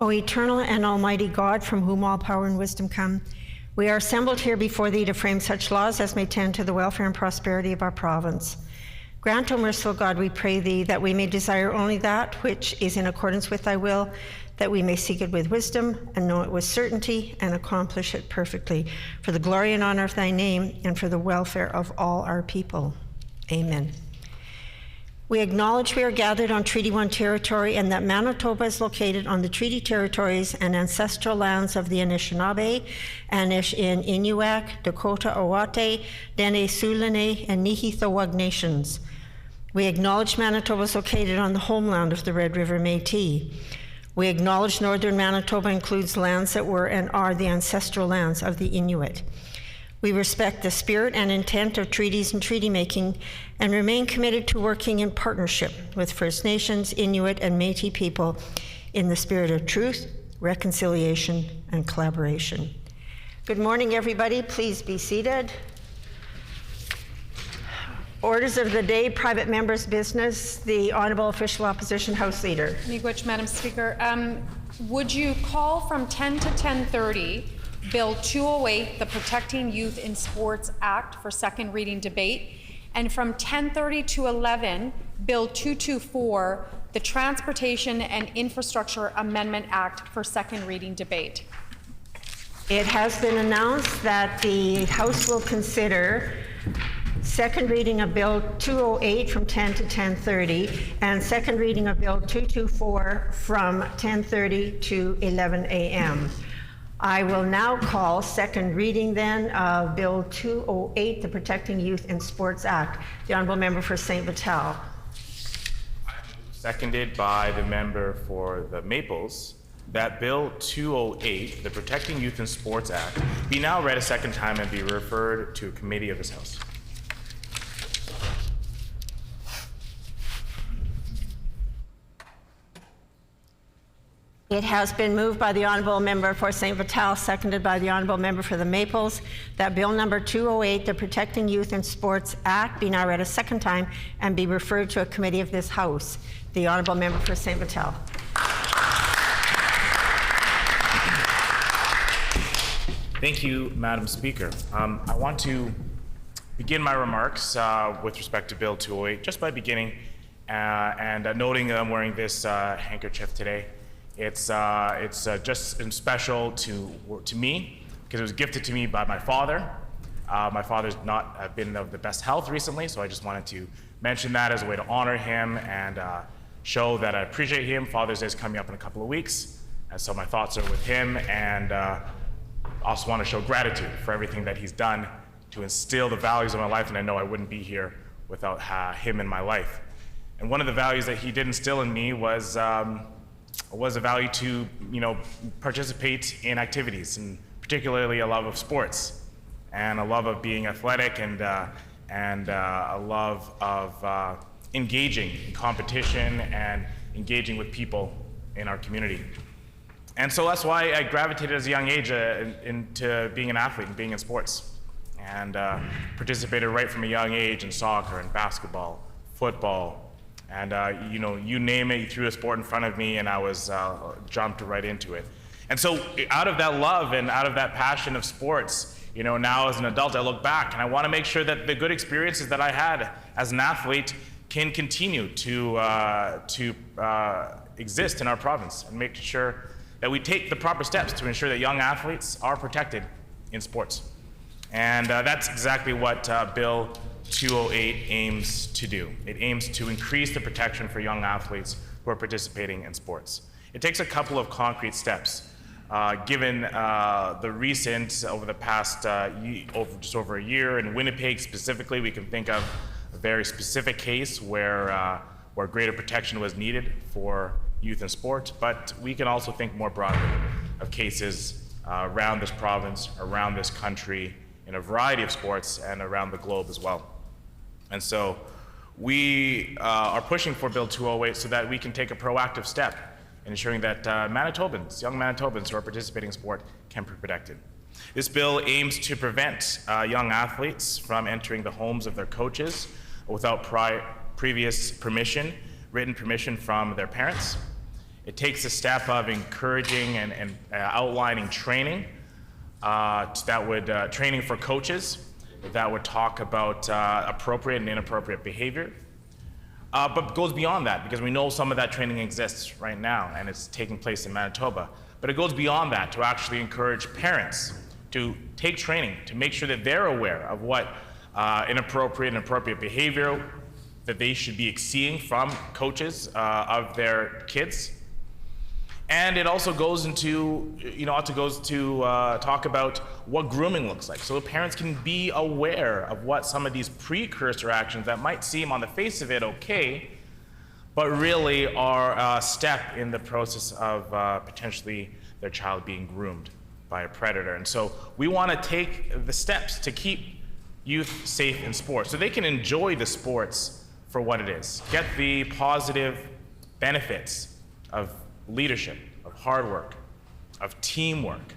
O eternal and almighty God, from whom all power and wisdom come, we are assembled here before thee to frame such laws as may tend to the welfare and prosperity of our province. Grant, O merciful God, we pray thee, that we may desire only that which is in accordance with thy will, that we may seek it with wisdom and know it with certainty and accomplish it perfectly, for the glory and honor of thy name and for the welfare of all our people. Amen. We acknowledge we are gathered on Treaty 1 territory and that Manitoba is located on the treaty territories and ancestral lands of the Anishinaabe, Anish in Inuak, Dakota Owate, Dene Sulene, and Nihithawag nations. We acknowledge Manitoba is located on the homeland of the Red River Métis. We acknowledge northern Manitoba includes lands that were and are the ancestral lands of the Inuit. We respect the spirit and intent of treaties and treaty making and remain committed to working in partnership with First Nations, Inuit, and Métis people in the spirit of truth, reconciliation, and collaboration. Good morning, everybody. Please be seated. Orders of the day, private members' business. The Honourable Official Opposition House Leader. Miigwech, Madam Speaker. Would you call from 10 to 10:30 Bill 208, the Protecting Youth in Sports Act, for second reading debate, and from 10:30 to 11, Bill 224, the Transportation and Infrastructure Amendment Act, for second reading debate? It has been announced that the House will consider second reading of Bill 208 from 10 to 10:30 and second reading of Bill 224 from 10:30 to 11 a.m. I will now call second reading then of Bill 208, the Protecting Youth in Sports Act. The Honourable Member for St. Vital. Seconded by the member for the Maples, that Bill 208, the Protecting Youth in Sports Act, be now read a second time and be referred to a committee of this House. It has been moved by the Honourable Member for St. Vital, seconded by the Honourable Member for the Maples, that Bill number 208, the Protecting Youth in Sports Act, be now read a second time and be referred to a committee of this House. The Honourable Member for St. Vital. Thank you, Madam Speaker. I want to begin my remarks with respect to Bill 208 just by beginning and noting that I'm wearing this handkerchief today. It's just special to me because it was gifted to me by my father. My father's not been of the best health recently, so I just wanted to mention that as a way to honor him and show that I appreciate him. Father's Day is coming up in a couple of weeks, and so my thoughts are with him, and also want to show gratitude for everything that he's done to instill the values of my life, and I know I wouldn't be here without him in my life. And one of the values that he did instill in me was a value to, participate in activities, and particularly a love of sports, and a love of being athletic, and a love of engaging in competition and engaging with people in our community. And so that's why I gravitated as a young age into being an athlete and being in sports, and participated right from a young age in soccer and basketball, football, and you name it, you threw a sport in front of me and I was jumped right into it. And so out of that love and out of that passion of sports, now as an adult I look back and I want to make sure that the good experiences that I had as an athlete can continue to exist in our province, and make sure that we take the proper steps to ensure that young athletes are protected in sports. And that's exactly what Bill 208 aims to do. It aims to increase the protection for young athletes who are participating in sports. It takes a couple of concrete steps. Given the recent, over the past just over a year in Winnipeg specifically, we can think of a very specific case where greater protection was needed for youth in sport, but we can also think more broadly of cases around this province, around this country, in a variety of sports, and around the globe as well. And so we are pushing for Bill 208 so that we can take a proactive step in ensuring that Manitobans, young Manitobans who are participating in sport, can be protected. This bill aims to prevent young athletes from entering the homes of their coaches without previous permission, written permission from their parents. It takes a step of encouraging and outlining training training for coaches that would talk about appropriate and inappropriate behavior. But goes beyond that, because we know some of that training exists right now and it's taking place in Manitoba. But it goes beyond that to actually encourage parents to take training to make sure that they're aware of what inappropriate and appropriate behavior that they should be seeing from coaches of their kids. And it also goes into, talk about what grooming looks like, so parents can be aware of what some of these precursor actions that might seem on the face of it okay, but really are a step in the process of potentially their child being groomed by a predator. And so we want to take the steps to keep youth safe in sports so they can enjoy the sports for what it is, get the positive benefits of leadership, of hard work, of teamwork,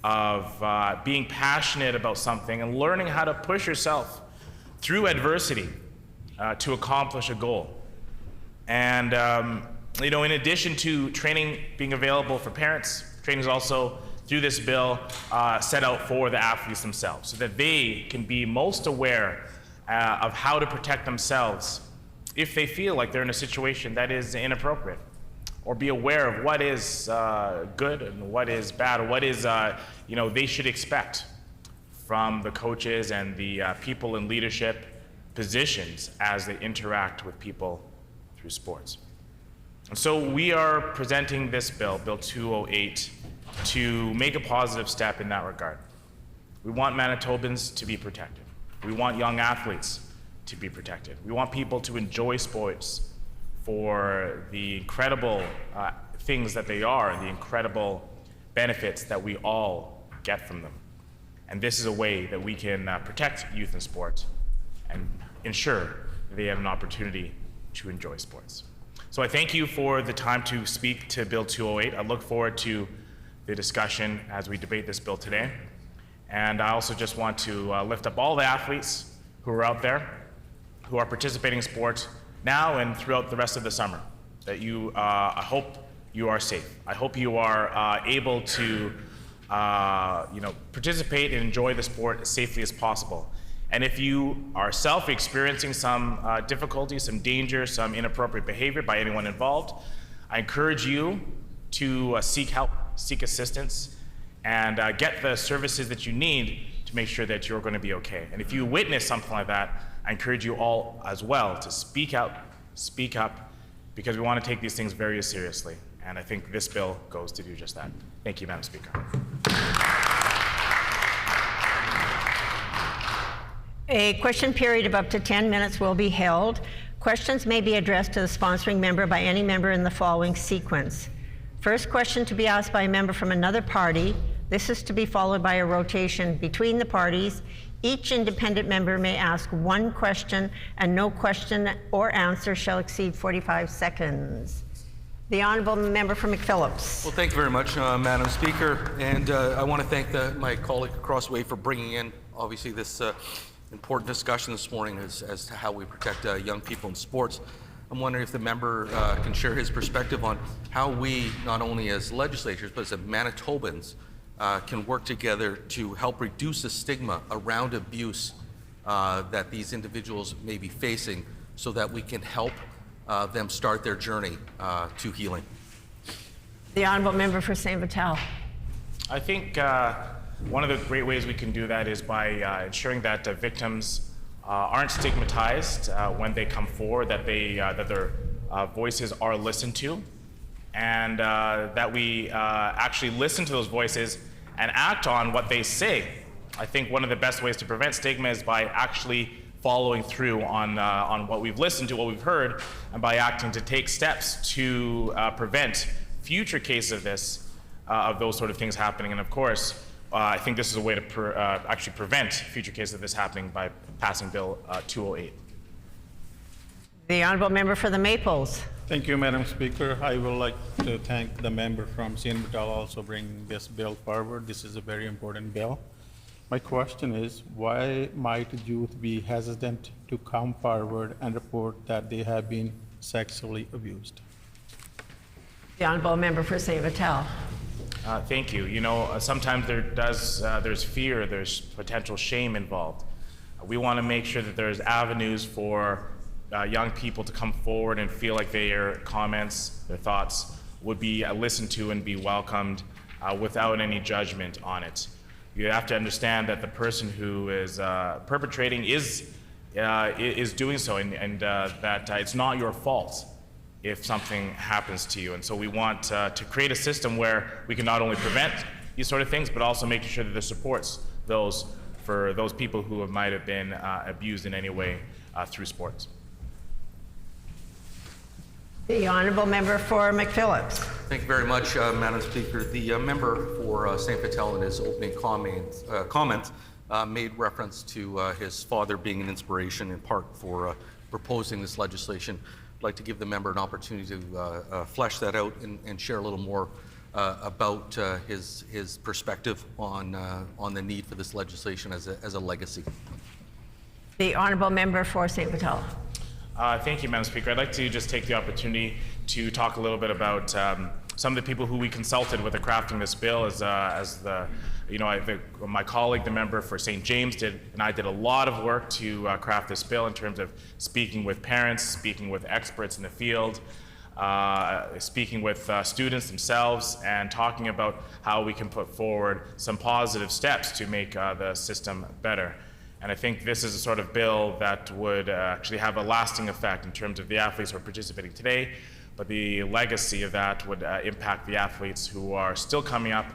of being passionate about something and learning how to push yourself through adversity to accomplish a goal. And in addition to training being available for parents, training is also, through this bill, set out for the athletes themselves so that they can be most aware of how to protect themselves if they feel like they're in a situation that is inappropriate, or be aware of what is good and what is bad, or what is they should expect from the coaches and the people in leadership positions as they interact with people through sports. And so we are presenting this bill, Bill 208, to make a positive step in that regard. We want Manitobans to be protected. We want young athletes to be protected. We want people to enjoy sports for the incredible things that they are, and the incredible benefits that we all get from them. And this is a way that we can protect youth in sports and ensure that they have an opportunity to enjoy sports. So I thank you for the time to speak to Bill 208. I look forward to the discussion as we debate this bill today. And I also just want to lift up all the athletes who are out there, who are participating in sports now and throughout the rest of the summer, that I hope you are safe. I hope you are able to participate and enjoy the sport as safely as possible. And if you are experiencing some difficulty, some danger, some inappropriate behavior by anyone involved, I encourage you to seek help, seek assistance, and get the services that you need to make sure that you're going to be okay. And if you witness something like that, I encourage you all as well to speak up, because we want to take these things very seriously. And I think this bill goes to do just that. Thank you, Madam Speaker. A question period of up to 10 minutes will be held. Questions may be addressed to the sponsoring member by any member in the following sequence. First question to be asked by a member from another party. This is to be followed by a rotation between the parties. Each independent member may ask one question, and no question or answer shall exceed 45 seconds. The Honourable Member for McPhillips. Well, thank you very much, Madam Speaker. And I want to thank my colleague across the way for bringing in, obviously, this important discussion this morning as to how we protect young people in sports. I'm wondering if the member can share his perspective on how we, not only as legislators, but as Manitobans, can work together to help reduce the stigma around abuse that these individuals may be facing, so that we can help them start their journey to healing. The Honourable Member for St. Vital. I think one of the great ways we can do that is by ensuring that victims aren't stigmatized when they come forward, that their voices are listened to, and that we actually listen to those voices and act on what they say. I think one of the best ways to prevent stigma is by actually following through on what we've listened to, what we've heard, and by acting to take steps to prevent future cases of those sort of things happening. And of course, I think this is a way to actually prevent future cases of this happening by passing Bill 208. The Honourable Member for the Maples. Thank you, Madam Speaker. I would like to thank the member from St. Vital also bringing this bill forward. This is a very important bill. My question is, why might youth be hesitant to come forward and report that they have been sexually abused? The Honourable Member for St. Vital. Thank you. You know, sometimes there's fear, there's potential shame involved. We want to make sure that there's avenues for young people to come forward and feel like their comments, their thoughts would be listened to and be welcomed without any judgment on it. You have to understand that the person who is perpetrating is doing so, and that it's not your fault if something happens to you. And so we want to create a system where we can not only prevent these sort of things, but also make sure that there supports those for those people who might have been abused in any way through sports. The Honourable Member for McPhillips. Thank you very much, Madam Speaker. The member for St. Vital in his opening comment made reference to his father being an inspiration in part for proposing this legislation. I'd like to give the member an opportunity to flesh that out and share a little more about his perspective on the need for this legislation as a legacy. The Honourable Member for St. Vital. Thank you, Madam Speaker. I'd like to just take the opportunity to talk a little bit about some of the people who we consulted with the crafting this bill. My colleague, the member for St. James, and I did a lot of work to craft this bill in terms of speaking with parents, speaking with experts in the field, speaking with students themselves, and talking about how we can put forward some positive steps to make the system better. And I think this is a sort of bill that would actually have a lasting effect in terms of the athletes who are participating today, but the legacy of that would impact the athletes who are still coming up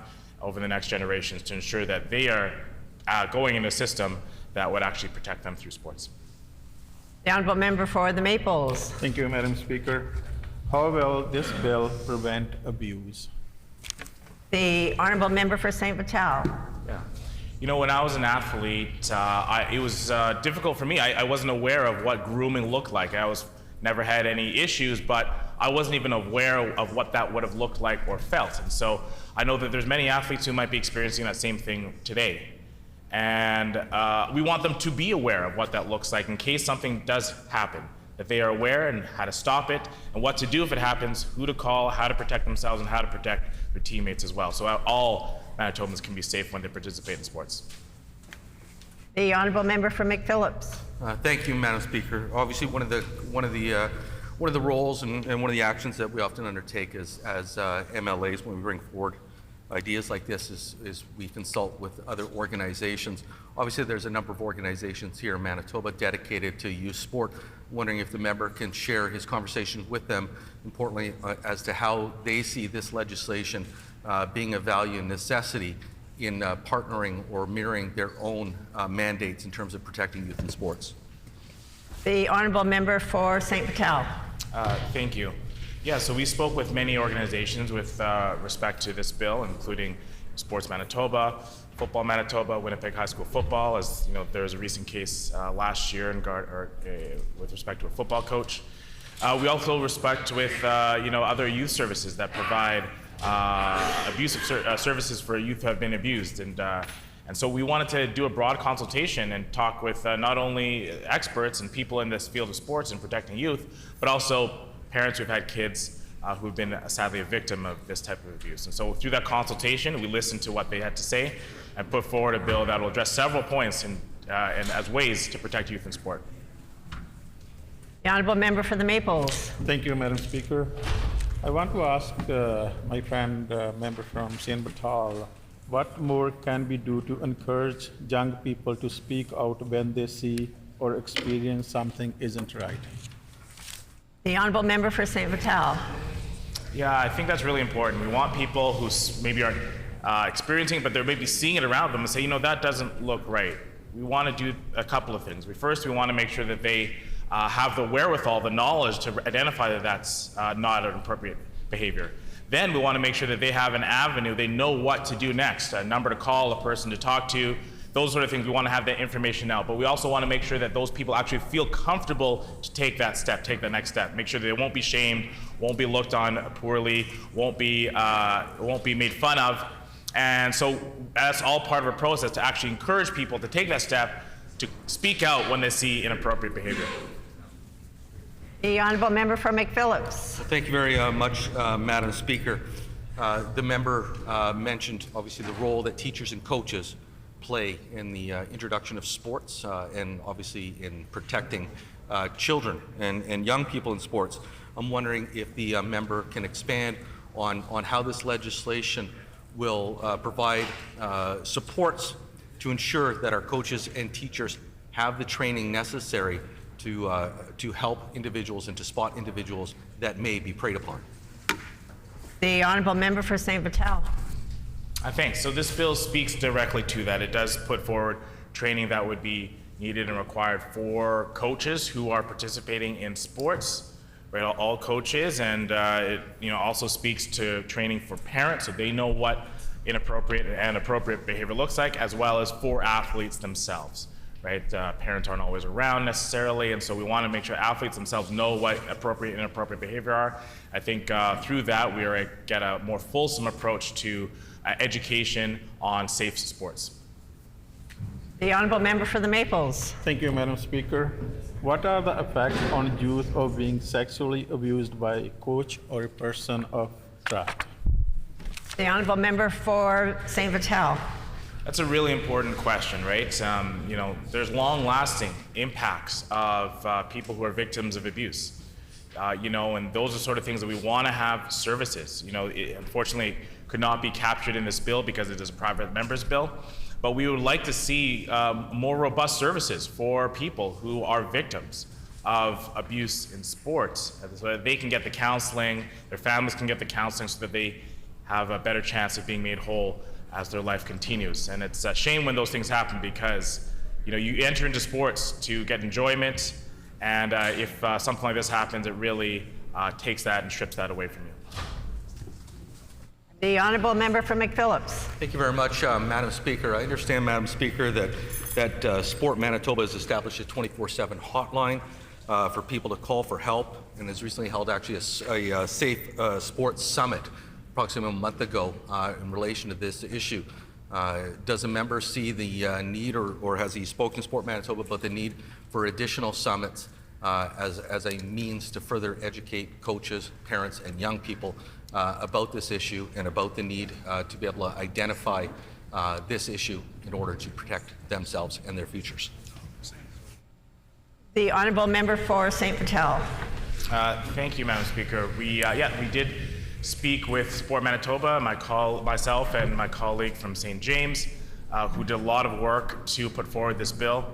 over the next generations to ensure that they are going in a system that would actually protect them through sports. The Honourable Member for the Maples. Thank you, Madam Speaker. How will this bill prevent abuse? The Honourable Member for St. Vital. Yeah. You know, when I was an athlete, it was difficult for me. I wasn't aware of what grooming looked like. Never had any issues, but I wasn't even aware of what that would have looked like or felt. And so I know that there's many athletes who might be experiencing that same thing today. And we want them to be aware of what that looks like in case something does happen, that they are aware and how to stop it and what to do if it happens, who to call, how to protect themselves, and how to protect their teammates as well. So all Manitobans can be safe when they participate in sports. The Honourable Member for McPhillips. Thank you, Madam Speaker. Obviously, one of the roles and one of the actions that we often undertake as MLAs when we bring forward ideas like this is we consult with other organizations. Obviously, there's a number of organizations here in Manitoba dedicated to youth sport. Wondering if the member can share his conversation with them, importantly, as to how they see this legislation being a value and necessity in partnering or mirroring their own mandates in terms of protecting youth in sports. The Honourable Member for St. Vital. Thank you. Yeah, so we spoke with many organizations with respect to this bill, including Sports Manitoba, Football Manitoba, Winnipeg High School Football. As you know, there was a recent case last year with respect to a football coach. We also respect with other youth services that provide abusive services for youth who have been abused, and so we wanted to do a broad consultation and talk with not only experts and people in this field of sports and protecting youth, but also parents who've had kids who've been sadly a victim of this type of abuse. And so through that consultation, we listened to what they had to say and put forward a bill that will address several points and as ways to protect youth in sport. The Honourable Member for the Maples. Thank you, Madam Speaker. I want to ask my friend, member from St. Vital, what more can we do to encourage young people to speak out when they see or experience something isn't right? The Honourable Member for St. Vital. Yeah, I think that's really important. We want people who maybe aren't experiencing it, but they're maybe seeing it around them and say, that doesn't look right. We want to do a couple of things. First, we want to make sure that they have the wherewithal, the knowledge to identify that that's not an appropriate behavior. Then we want to make sure that they have an avenue, they know what to do next, a number to call, a person to talk to, those sort of things. We want to have that information now, but we also want to make sure that those people actually feel comfortable to take that step, take the next step, make sure that they won't be shamed, won't be looked on poorly, won't be made fun of. And so that's all part of a process to actually encourage people to take that step, to speak out when they see inappropriate behavior. The Honourable Member for McPhillips. Thank you very much, Madam Speaker. The member mentioned, obviously, the role that teachers and coaches play in the introduction of sports and obviously in protecting children and young people in sports. I'm wondering if the member can expand on how this legislation will provide supports to ensure that our coaches and teachers have the training necessary to help individuals and to spot individuals that may be preyed upon. The Honourable Member for St. Vital. Thanks. So this bill speaks directly to that. It does put forward training that would be needed and required for coaches who are participating in sports, right? All coaches, and it also speaks to training for parents so they know what inappropriate and appropriate behavior looks like, as well as for athletes themselves. Right? Parents aren't always around necessarily, and so we want to make sure athletes themselves know what appropriate and inappropriate behavior are. I think through that we are get a more fulsome approach to education on safe sports. The Honourable Member for the Maples. Thank you, Madam Speaker. What are the effects on youth of being sexually abused by a coach or a person of trust? The Honourable Member for St. Vital. That's a really important question, right? There's long-lasting impacts of people who are victims of abuse. And those are sort of things that we want to have services. It unfortunately could not be captured in this bill because it is a private member's bill, but we would like to see more robust services for people who are victims of abuse in sports, so that they can get the counseling, their families can get the counseling, so that they have a better chance of being made whole as their life continues. And it's a shame when those things happen because you enter into sports to get enjoyment, and if something like this happens, it really takes that and strips that away from you. The Honourable Member for McPhillips. Thank you very much, Madam Speaker. I understand, Madam Speaker, that Sport Manitoba has established a 24/7 hotline for people to call for help, and has recently held actually a safe sports summit approximately a month ago in relation to this issue. Does a member see the need, or has he spoken to Sport Manitoba about the need for additional summits as a means to further educate coaches, parents, and young people about this issue and about the need to be able to identify this issue in order to protect themselves and their futures? The Honourable Member for St. Vital. Thank you, Madam Speaker. We did speak with Sport Manitoba, myself and my colleague from St. James, who did a lot of work to put forward this bill.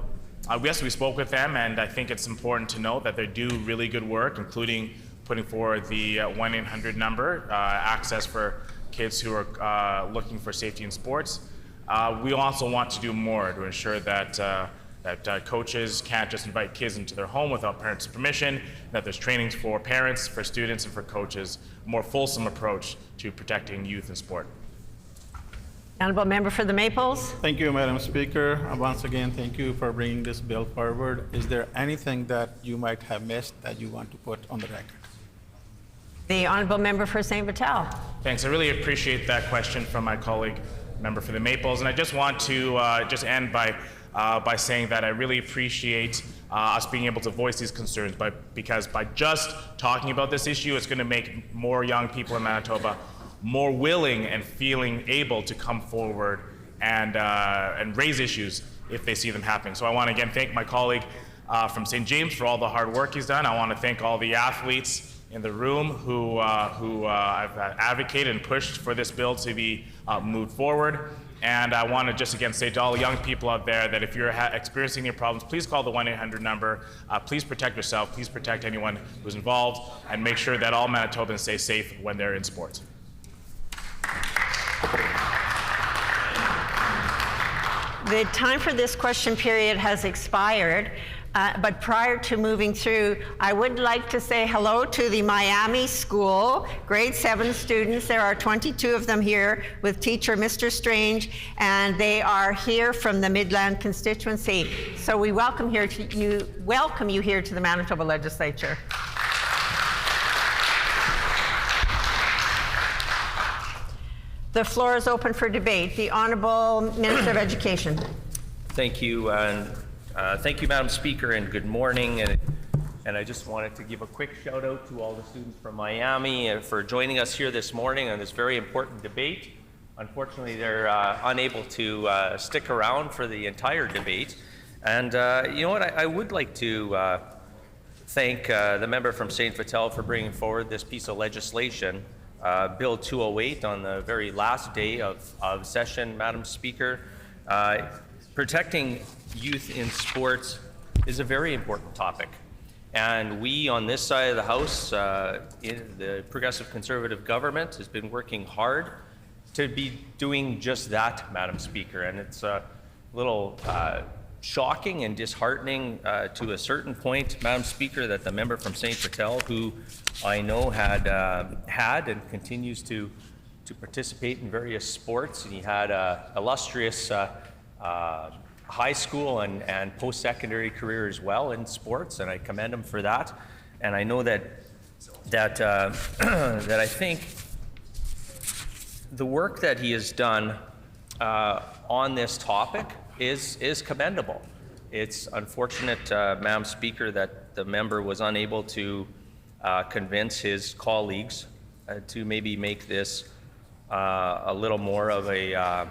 We spoke with them, and I think it's important to note that they do really good work, including putting forward the 1-800 number, access for kids who are looking for safety in sports. We also want to do more to ensure that coaches can't just invite kids into their home without parents' permission, that there's trainings for parents, for students, and for coaches, a more fulsome approach to protecting youth in sport. Honourable Member for the Maples. Thank you, Madam Speaker. Once again, thank you for bringing this bill forward. Is there anything that you might have missed that you want to put on the record? The Honourable Member for St. Vital. Thanks. I really appreciate that question from my colleague, member for the Maples, and I just want to just end by saying that I really appreciate us being able to voice these concerns, because by just talking about this issue, it's going to make more young people in Manitoba more willing and feeling able to come forward and raise issues if they see them happening. So I want to again thank my colleague from St. James for all the hard work he's done. I want to thank all the athletes in the room who have advocated and pushed for this bill to be moved forward. And I want to just again say to all the young people out there that if you're experiencing any problems, please call the 1-800 number. Please protect yourself. Please protect anyone who's involved, and make sure that all Manitobans stay safe when they're in sports. The time for this question period has expired, but prior to moving through, I would like to say hello to the Miami School, grade 7 students. There are 22 of them here with teacher Mr. Strange, and they are here from the Midland constituency. So we welcome you here to the Manitoba Legislature. The floor is open for debate. The Honourable Minister of Education. Thank you, and thank you, Madam Speaker, and good morning. And And I just wanted to give a quick shout out to all the students from Miami for joining us here this morning on this very important debate. Unfortunately, they're unable to stick around for the entire debate. And you know what, I would like to thank the member from St. Vital for bringing forward this piece of legislation, Bill 208, on the very last day of session, Madam Speaker. Protecting youth in sports is a very important topic. And we on this side of the House, in the Progressive Conservative government, has been working hard to be doing just that, Madam Speaker. And it's a little shocking and disheartening to a certain point, Madam Speaker, that the member from St. Vital, who I know had and continues to participate in various sports, and he had a illustrious high school and post-secondary career as well in sports, and I commend him for that. And I know that I think the work that he has done on this topic is commendable. It's unfortunate, Madam Speaker, that the member was unable to convince his colleagues to maybe make this a little more of a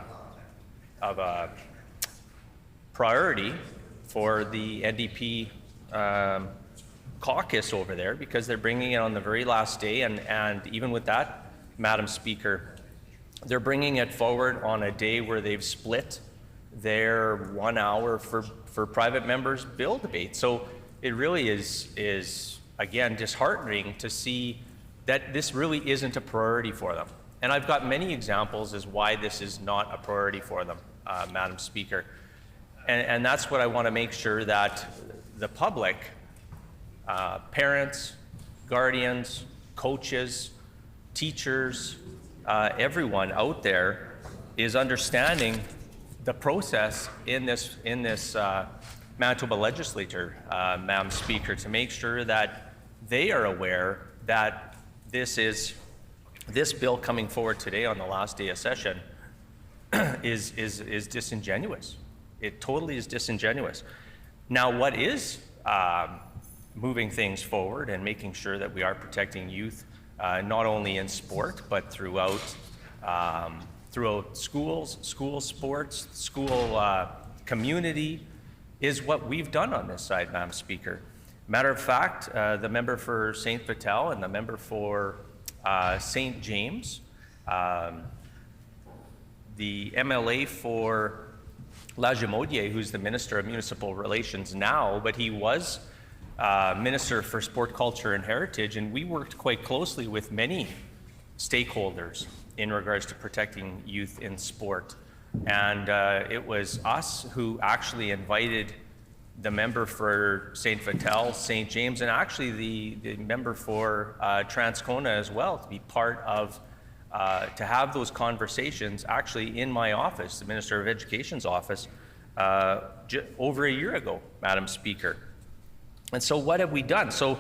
priority for the NDP caucus over there, because they're bringing it on the very last day, and even with that, Madam Speaker, they're bringing it forward on a day where they've split their 1 hour for private members' bill debate. So it really is again disheartening to see that this really isn't a priority for them. And I've got many examples as why this is not a priority for them, Madam Speaker. And that's what I want to make sure that the public, parents, guardians, coaches, teachers, everyone out there is understanding the process in this Manitoba Legislature, Madam Speaker, to make sure that they are aware that this bill coming forward today on the last day of session is disingenuous. It totally is disingenuous. Now, what is moving things forward and making sure that we are protecting youth, not only in sport, but throughout schools, school sports, school community, is what we've done on this side, Madam Speaker. Matter of fact, the member for St. Vital and the member for St. James, the MLA for Lagimodiere, who's the Minister of Municipal Relations now, but he was Minister for Sport, Culture and Heritage, and we worked quite closely with many stakeholders in regards to protecting youth in sport. And it was us who actually invited the member for St. Vital, St. James, and actually the member for Transcona as well, to be part of to have those conversations actually in my office, the Minister of Education's office, over a year ago, Madam Speaker. And so what have we done? So,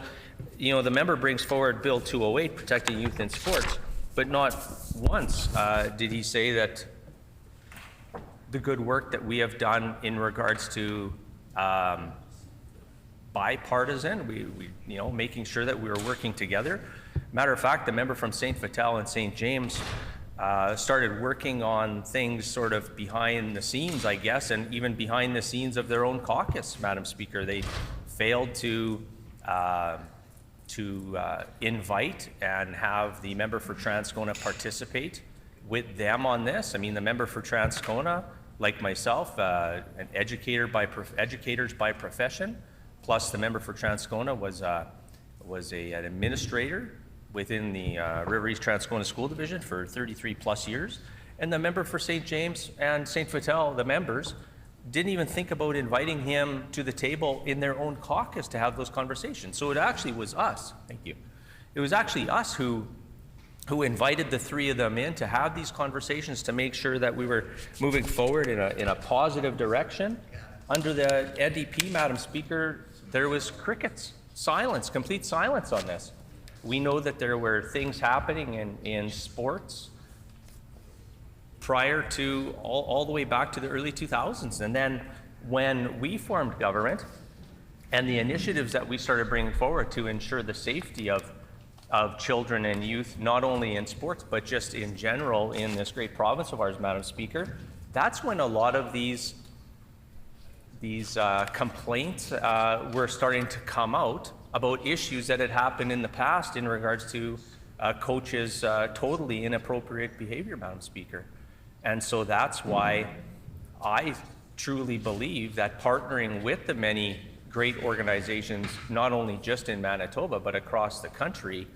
you know, the member brings forward Bill 208, protecting youth in sports, but not once did he say that the good work that we have done in regards to bipartisan, we you know, making sure that we were working together. Matter of fact, the member from St. Vital and St. James started working on things sort of behind the scenes, I guess, and even behind the scenes of their own caucus, Madam Speaker. They failed to invite and have the member for Transcona participate with them on this. I mean, the member for Transcona, like myself, an educators by profession, plus the member for Transcona was an administrator within the River East Transcona School Division for 33 plus years. And the member for St. James and St. Vital, the members, didn't even think about inviting him to the table in their own caucus to have those conversations. So it actually was us, thank you. It was actually us who invited the three of them in to have these conversations to make sure that we were moving forward in a positive direction. Under the NDP, Madam Speaker, there was crickets, silence, complete silence on this. We know that there were things happening in sports prior to all the way back to the early 2000s. And then when we formed government, And the initiatives that we started bringing forward to ensure the safety of children and youth, not only in sports, but just in general in this great province of ours, Madam Speaker, that's when a lot of these complaints were starting to come out about issues that had happened in the past in regards to coaches' totally inappropriate behavior, Madam Speaker. And so that's why I truly believe that partnering with the many great organizations, not only just in Manitoba, but across the country,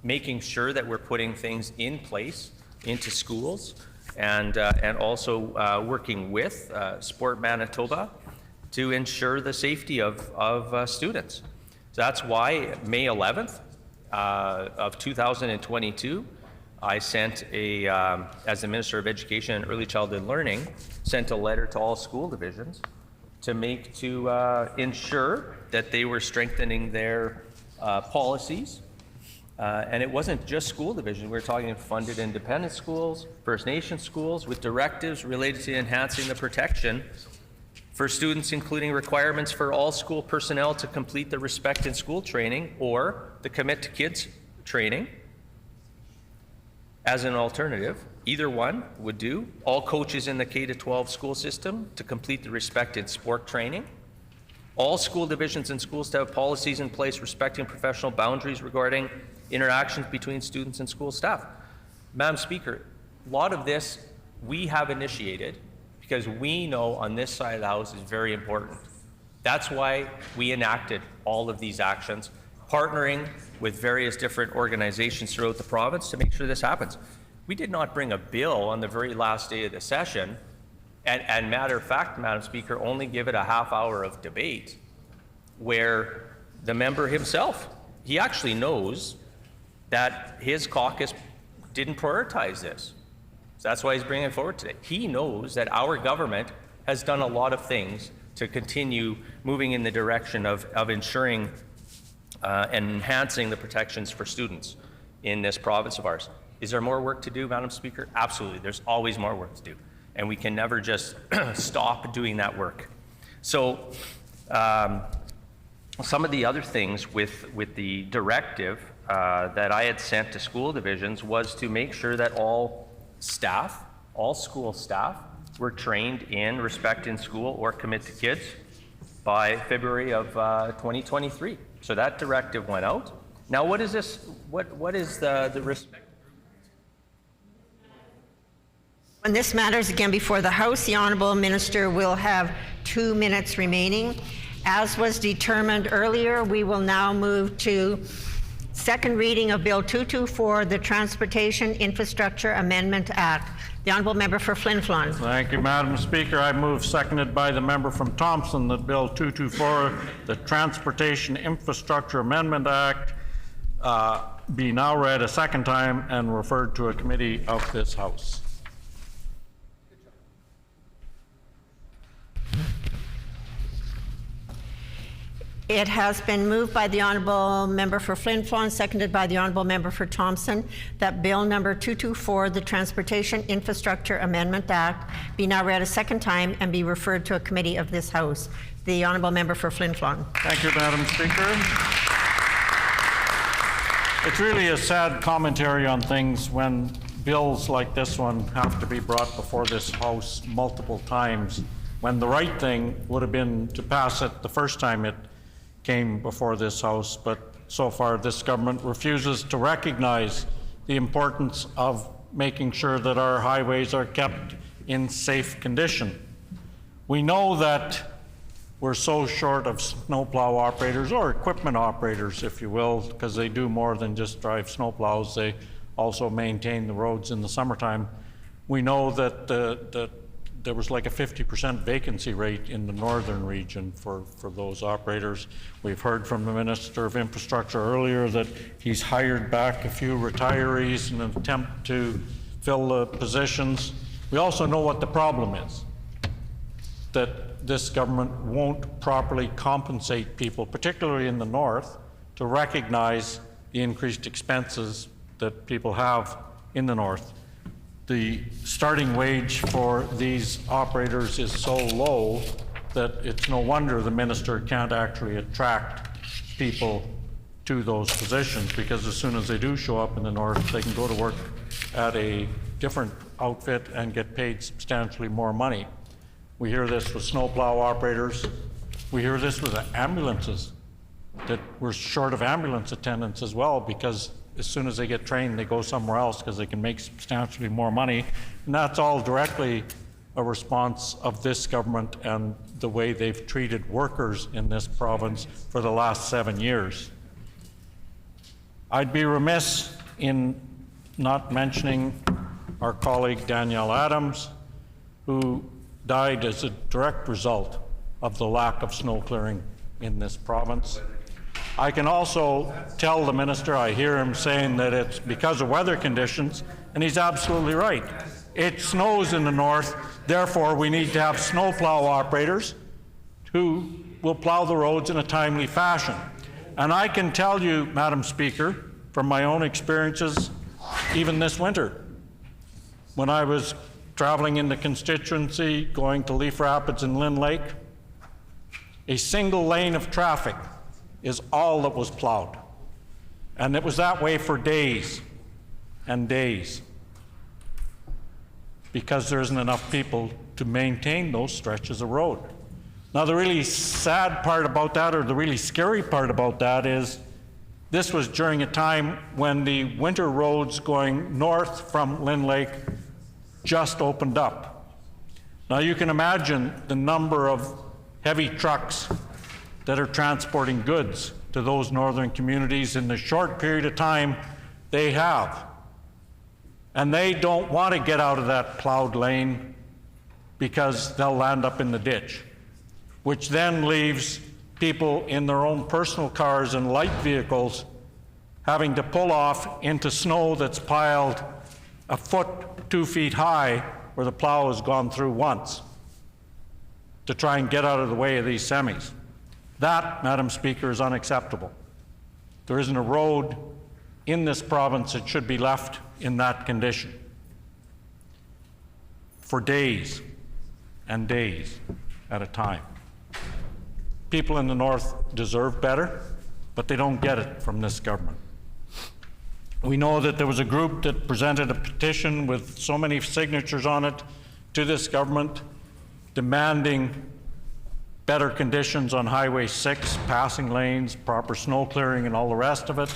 making sure that we're putting things in place into schools, and also working with Sport Manitoba to ensure the safety of students. So that's why May 11th of 2022, I sent as the Minister of Education and Early Childhood Learning, sent a letter to all school divisions to ensure that they were strengthening their policies. And it wasn't just school divisions. We were talking funded independent schools, First Nation schools, with directives related to enhancing the protection for students, including requirements for all school personnel to complete the Respect in School training or the Commit to Kids training as an alternative. Either one would do. All coaches in the K-12 school system to complete the Respect in Sport training. All school divisions and schools to have policies in place respecting professional boundaries regarding interactions between students and school staff. Madam Speaker, a lot of this we have initiated because we know on this side of the House is very important. That's why we enacted all of these actions, partnering with various different organizations throughout the province to make sure this happens. We did not bring a bill on the very last day of the session, and matter of fact, Madam Speaker, only give it a half hour of debate where the member himself, he actually knows that his caucus didn't prioritize this. So that's why he's bringing it forward today. He knows that our government has done a lot of things to continue moving in the direction of ensuring and enhancing the protections for students in this province of ours. Is there more work to do, Madam Speaker? Absolutely. There's always more work to do. And we can never just stop doing that work. So some of the other things with the directive that I had sent to school divisions was to make sure that all staff, all school staff, were trained in Respect in School or Commit to Kids by February of 2023. So that directive went out. Now what is this, what is the respect? When this matter is again before the House, the Honourable Minister will have 2 minutes remaining. As was determined earlier, we will now move to second reading of Bill 224, the Transportation Infrastructure Amendment Act. The Honourable Member for Flin Flon. Thank you, Madam Speaker. I move, seconded by the member from Thompson, that Bill 224, the Transportation Infrastructure Amendment Act, be now read a second time and referred to a committee of this House. It has been moved by the Honourable Member for Flin Flon, seconded by the Honourable Member for Thompson, that Bill number 224, the Transportation Infrastructure Amendment Act, be now read a second time and be referred to a committee of this House. The Honourable Member for Flin Flon. Thank you, Madam Speaker. It's really a sad commentary on things when bills like this one have to be brought before this House multiple times, when the right thing would have been to pass it the first time it came before this House, but so far this government refuses to recognize the importance of making sure that our highways are kept in safe condition. We know that we're so short of snowplow operators, or equipment operators, if you will, because they do more than just drive snowplows. They also maintain the roads in the summertime. We know that there was like a 50% vacancy rate in the northern region for those operators. We've heard from the Minister of Infrastructure earlier that he's hired back a few retirees in an attempt to fill the positions. We also know what the problem is, that this government won't properly compensate people, particularly in the north, to recognize the increased expenses that people have in the north. The starting wage for these operators is so low that it's no wonder the minister can't actually attract people to those positions, because as soon as they do show up in the north, they can go to work at a different outfit and get paid substantially more money. We hear this with snowplow operators. We hear this with ambulances, that we're short of ambulance attendants as well, because as soon as they get trained, they go somewhere else because they can make substantially more money. And that's all directly a response of this government and the way they've treated workers in this province for the last 7 years. I'd be remiss in not mentioning our colleague Danielle Adams, who died as a direct result of the lack of snow clearing in this province. I can also tell the minister, I hear him saying that it's because of weather conditions, and he's absolutely right. It snows in the north, therefore we need to have snowplow operators who will plow the roads in a timely fashion. And I can tell you, Madam Speaker, from my own experiences, even this winter, when I was traveling in the constituency, going to Leaf Rapids and Lynn Lake, a single lane of traffic is all that was plowed. And it was that way for days and days, because there isn't enough people to maintain those stretches of road. Now, the really sad part about that, or the really scary part about that, is this was during a time when the winter roads going north from Lynn Lake just opened up. Now, you can imagine the number of heavy trucks that are transporting goods to those northern communities in the short period of time they have. And they don't want to get out of that plowed lane because they'll land up in the ditch, which then leaves people in their own personal cars and light vehicles having to pull off into snow that's piled a foot, 2 feet high, where the plow has gone through once, to try and get out of the way of these semis. That, Madam Speaker, is unacceptable. There isn't a road in this province that should be left in that condition for days and days at a time. People in the north deserve better, but they don't get it from this government. We know that there was a group that presented a petition with so many signatures on it to this government demanding better conditions on Highway 6, passing lanes, proper snow clearing, and all the rest of it.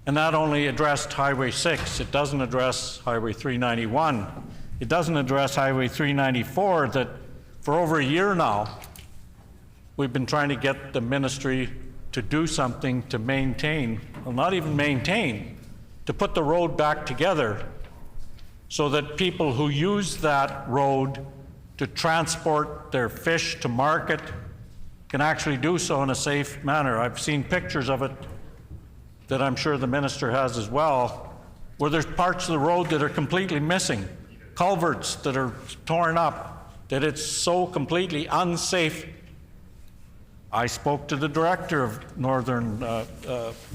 And that only addressed Highway 6. It doesn't address Highway 391. It doesn't address Highway 394 that for over a year now we've been trying to get the ministry to do something to maintain, well, not even maintain, to put the road back together so that people who use that road to transport their fish to market can actually do so in a safe manner. I've seen pictures of it that I'm sure the minister has as well, where there's parts of the road that are completely missing, culverts that are torn up, that it's so completely unsafe. I spoke to the director of Northern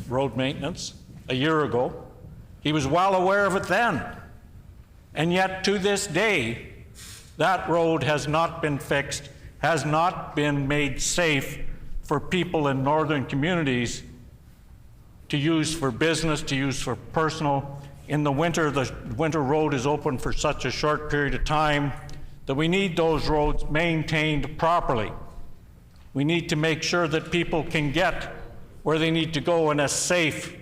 Road Maintenance a year ago. He was well aware of it then. And yet to this day, that road has not been fixed, has not been made safe for people in northern communities to use for business, to use for personal. In the winter road is open for such a short period of time that we need those roads maintained properly. We need to make sure that people can get where they need to go in a safe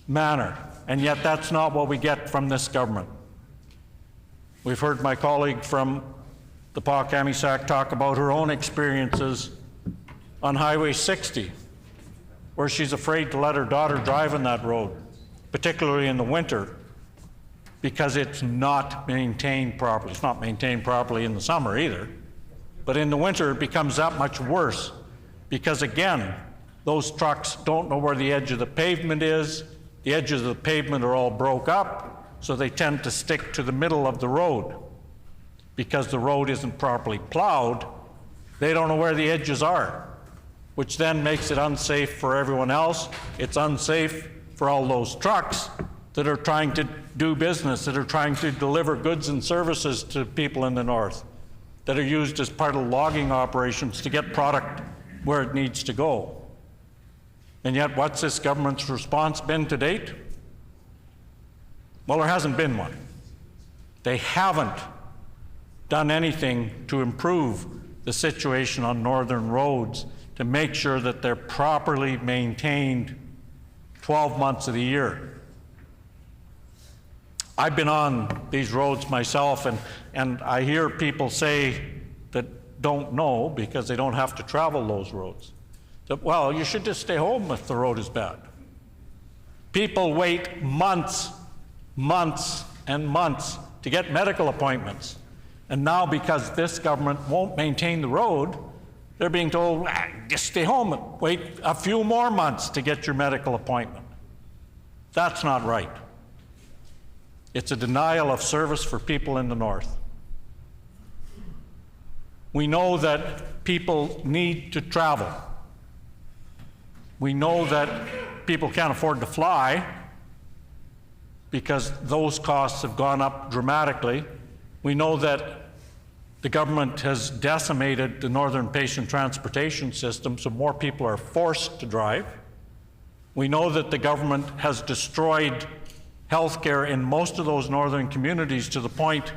manner, and yet that's not what we get from this government. We've heard my colleague from the Paul-Camisac talk about her own experiences on Highway 60, where she's afraid to let her daughter drive on that road, particularly in the winter, because it's not maintained properly. It's not maintained properly in the summer either, but in the winter it becomes that much worse because, again, those trucks don't know where the edge of the pavement is. The edges of the pavement are all broke up, so they tend to stick to the middle of the road. Because the road isn't properly plowed, they don't know where the edges are, which then makes it unsafe for everyone else. It's unsafe for all those trucks that are trying to do business, that are trying to deliver goods and services to people in the north. that are used as part of logging operations to get product where it needs to go. And yet, what's this government's response been to date? Well, there hasn't been one. They haven't done anything to improve the situation on northern roads to make sure that they're properly maintained 12 months of the year. I've been on these roads myself, and I hear people say that don't know because they don't have to travel those roads, that, well, you should just stay home if the road is bad. People wait months and months to get medical appointments. And now, because this government won't maintain the road, they're being told, just stay home and wait a few more months to get your medical appointment. That's not right. It's a denial of service for people in the north. We know that people need to travel. We know that people can't afford to fly because those costs have gone up dramatically. We know that the government has decimated the northern patient transportation system, so more people are forced to drive. We know that the government has destroyed healthcare in most of those northern communities to the point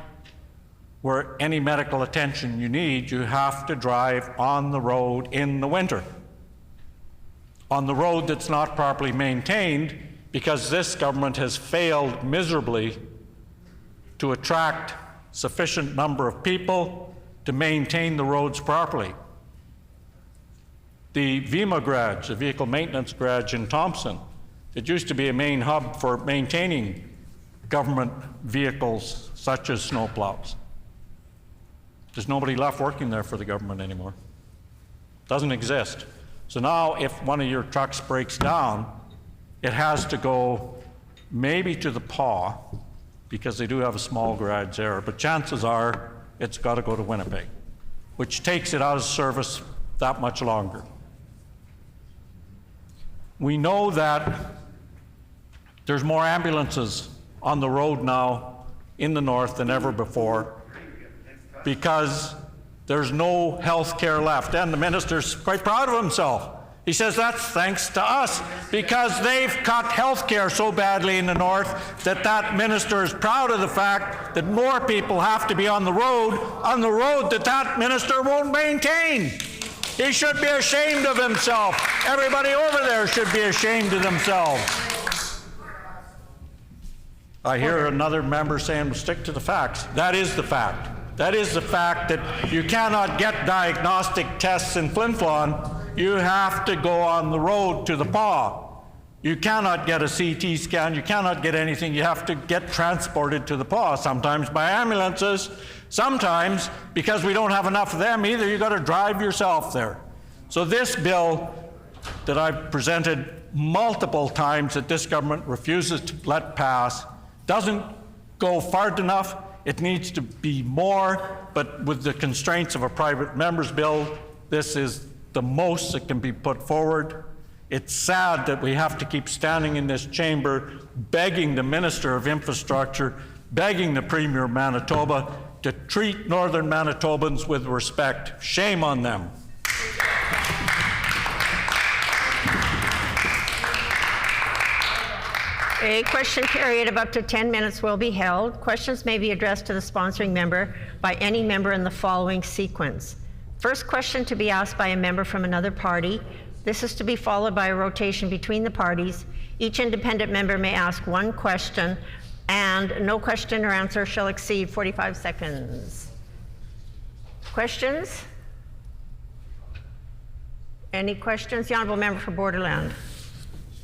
where any medical attention you need, you have to drive on the road in the winter. On the road that's not properly maintained, because this government has failed miserably to attract sufficient number of people to maintain the roads properly. The VMA garage, the vehicle maintenance garage in Thompson, it used to be a main hub for maintaining government vehicles such as snowplows. There's nobody left working there for the government anymore. Doesn't exist. So now if one of your trucks breaks down, it has to go maybe to the PAW, because they do have a small garage there, but chances are it's got to go to Winnipeg, which takes it out of service that much longer. We know that there's more ambulances on the road now in the north than ever before because there's no health care left. And the minister's quite proud of himself. He says that's thanks to us because they've cut health care so badly in the north that that minister is proud of the fact that more people have to be on the road that that minister won't maintain. He should be ashamed of himself. Everybody over there should be ashamed of themselves. I hear another member saying, well, stick to the facts. That is the fact. That is the fact that you cannot get diagnostic tests in Flin Flon. You have to go on the road to the PAW. You cannot get a CT scan. You cannot get anything. You have to get transported to the PAW, sometimes by ambulances, sometimes because we don't have enough of them either. You've got to drive yourself there. So this bill that I've presented multiple times that this government refuses to let pass doesn't go far enough. It needs to be more, but with the constraints of a private member's bill, this is the most that can be put forward. It's sad that we have to keep standing in this chamber begging the Minister of Infrastructure, begging the Premier of Manitoba to treat Northern Manitobans with respect. Shame on them. A question period of up to 10 minutes will be held. Questions may be addressed to the sponsoring member by any member in the following sequence. First question to be asked by a member from another party. This is to be followed by a rotation between the parties. Each independent member may ask one question, and no question or answer shall exceed 45 seconds. Questions? Any questions? The Honourable Member for Borderland.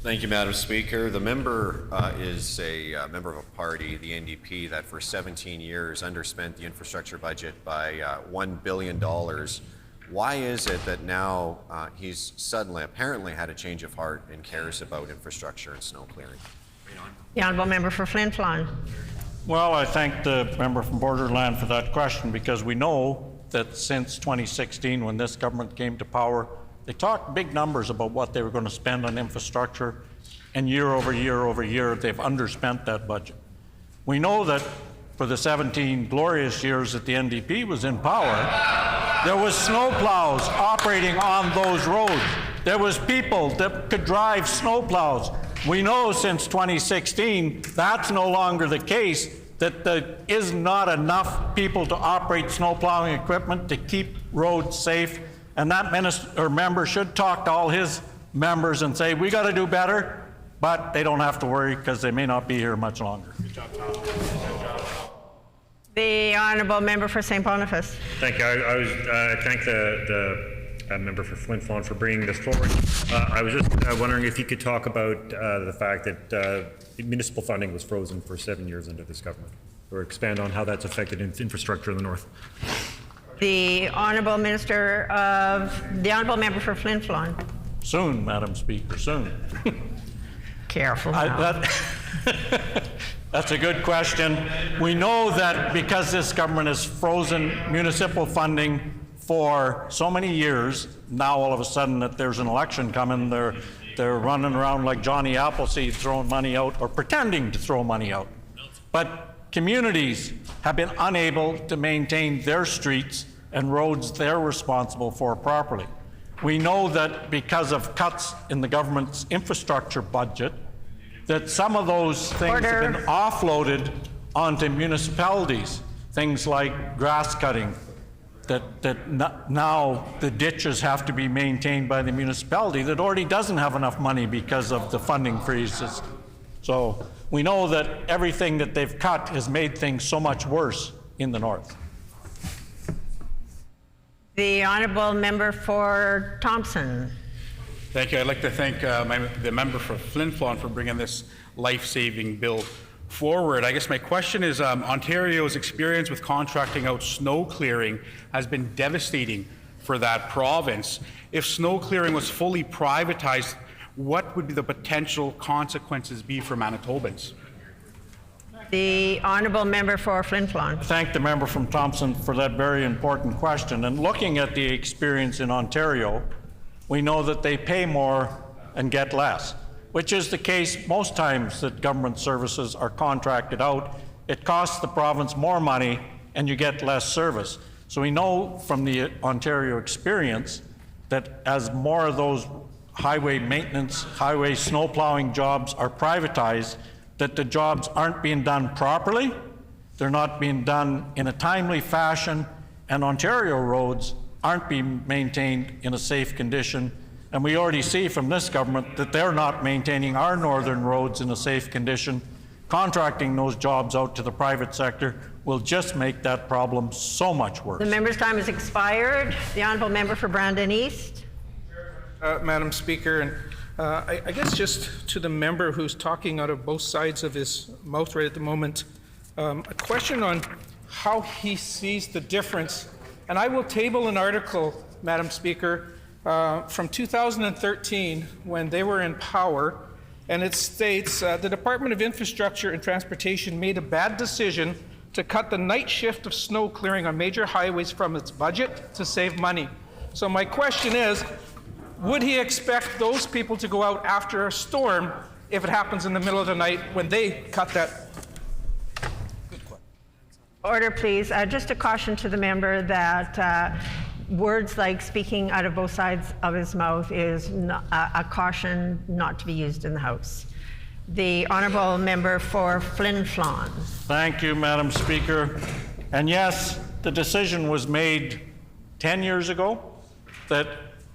Thank you, Madam Speaker. The member is a member of a party, the NDP, that for 17 years underspent the infrastructure budget by $1 billion. Why is it that now he's suddenly, apparently had a change of heart and cares about infrastructure and snow clearing? The Honourable Member for Flin Flon. Well, I thank the member from Borderland for that question because we know that since 2016, when this government came to power, they talked big numbers about what they were going to spend on infrastructure, and year over year over year, they've underspent that budget. We know that for the 17 glorious years that the NDP was in power, there was snow plows operating on those roads. There was people that could drive snow plows. We know since 2016 that's no longer the case, that there is not enough people to operate snow plowing equipment to keep roads safe. And that member should talk to all his members and say, we got to do better, but they don't have to worry because they may not be here much longer. The honourable member for St. Boniface. Thank you. I thank the member for Flin Flon for bringing this forward. I was just wondering if you could talk about the fact that municipal funding was frozen for 7 years under this government, or expand on how that's affected infrastructure in the north. The honourable member for Flin Flon. Soon, Madam Speaker, soon. Careful now. That's a good question. We know that because this government has frozen municipal funding for so many years, now all of a sudden that there's an election coming, they're running around like Johnny Appleseed throwing money out or pretending to throw money out. But communities have been unable to maintain their streets and roads they're responsible for properly. We know that because of cuts in the government's infrastructure budget, that some of those things have been offloaded onto municipalities, things like grass cutting, that now the ditches have to be maintained by the municipality that already doesn't have enough money because of the funding freezes. So we know that everything that they've cut has made things so much worse in the north. The honourable member for Thompson. Thank you. I'd like to thank the member for Flin Flon for bringing this life-saving bill forward. I guess my question is, Ontario's experience with contracting out snow clearing has been devastating for that province. If snow clearing was fully privatized, what would the potential consequences be for Manitobans? The honourable member for Flin Flon. Thank the member from Thompson for that very important question. And looking at the experience in Ontario, we know that they pay more and get less, which is the case most times that government services are contracted out. It costs the province more money and you get less service. So we know from the Ontario experience that as more of those highway maintenance, highway snow plowing jobs are privatized, that the jobs aren't being done properly, they're not being done in a timely fashion, and Ontario roads aren't being maintained in a safe condition. And we already see from this government that they're not maintaining our northern roads in a safe condition. Contracting those jobs out to the private sector will just make that problem so much worse. The member's time has expired. The honourable member for Brandon East. Madam Speaker, and I guess just to the member who's talking out of both sides of his mouth right at the moment, a question on how he sees the difference. And I will table an article, Madam Speaker, from 2013 when they were in power, and it states the Department of Infrastructure and Transportation made a bad decision to cut the night shift of snow clearing on major highways from its budget to save money. So my question is, would he expect those people to go out after a storm if it happens in the middle of the night when they cut that? Order, please. Just a caution to the member that words like speaking out of both sides of his mouth is a caution not to be used in the House. The honourable member for Flin Flon. Thank you, Madam Speaker. And yes, the decision was made 10 years ago that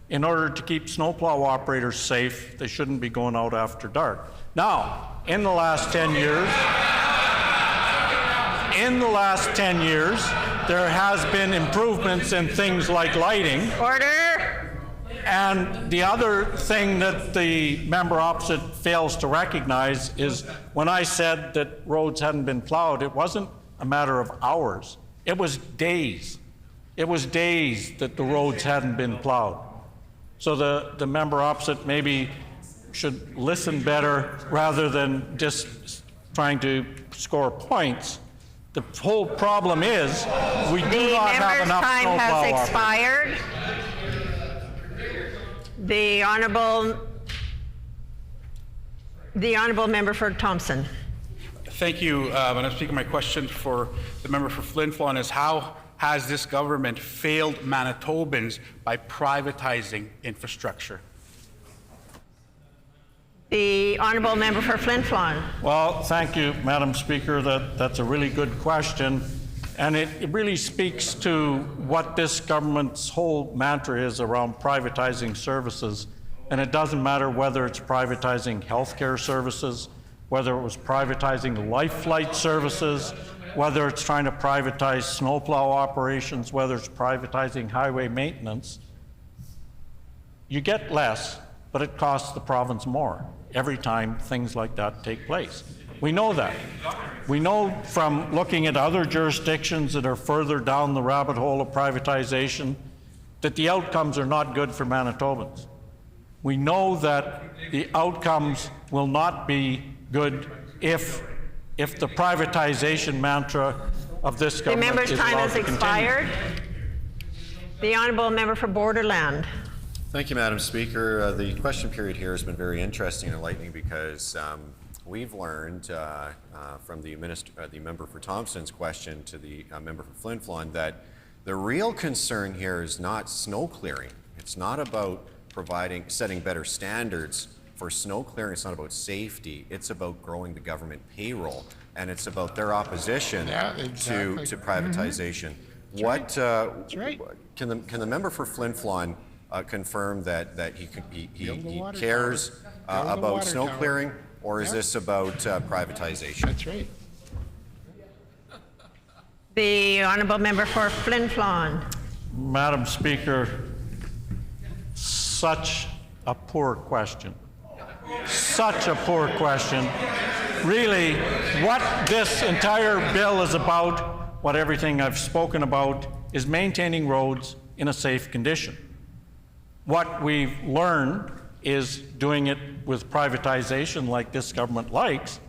in order to keep snowplow operators safe, they shouldn't be going out after dark. Now, in the last 10 years, there has been improvements in things like lighting. Order. And the other thing that the member opposite fails to recognize is when I said that roads hadn't been plowed, it wasn't a matter of hours. It was days. It was days that the roads hadn't been plowed. So the member opposite maybe should listen better rather than just trying to score points. The whole problem is we do not have enough snowplow operators. The member's time has expired. The honourable member for Thompson. Thank you, Madam Speaker. My question for the member for Flin Flon is, how has this government failed Manitobans by privatizing infrastructure? The honourable member for Flin Flon. Well, thank you, Madam Speaker. That's a really good question. And it really speaks to what this government's whole mantra is around privatizing services. And it doesn't matter whether it's privatizing healthcare services, whether it was privatizing life flight services, whether it's trying to privatize snowplow operations, whether it's privatizing highway maintenance. You get less, but it costs the province more every time things like that take place. We know that. We know from looking at other jurisdictions that are further down the rabbit hole of privatization that the outcomes are not good for Manitobans. We know that the outcomes will not be good if the privatization mantra of this government The member's is time allowed has to continue. expired. The honourable member for Borderland. Thank you, Madam Speaker. The question period here has been very interesting and enlightening because we've learned from the member for Thompson's question to the member for Flin Flon that the real concern here is not snow clearing. It's not about setting better standards for snow clearing. It's not about safety. It's about growing the government payroll, and it's about their opposition to privatization. That's right. Can the member for Flin Flon confirm that he cares about snow clearing, or is this about privatization? That's right. The honourable member for Flin Flon. Madam Speaker, such a poor question. Such a poor question. Really, what this entire bill is about, what everything I've spoken about, is maintaining roads in a safe condition. What we've learned is doing it with privatization like this government likes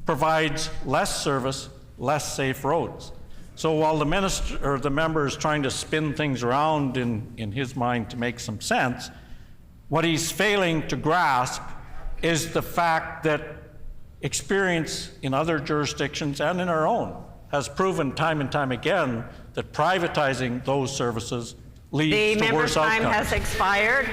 provides less service, less safe roads. So while the minister or the member is trying to spin things around in his mind to make some sense, what he's failing to grasp is the fact that experience in other jurisdictions and in our own has proven time and time again that privatizing those services leads to worse outcomes. The member's time has expired.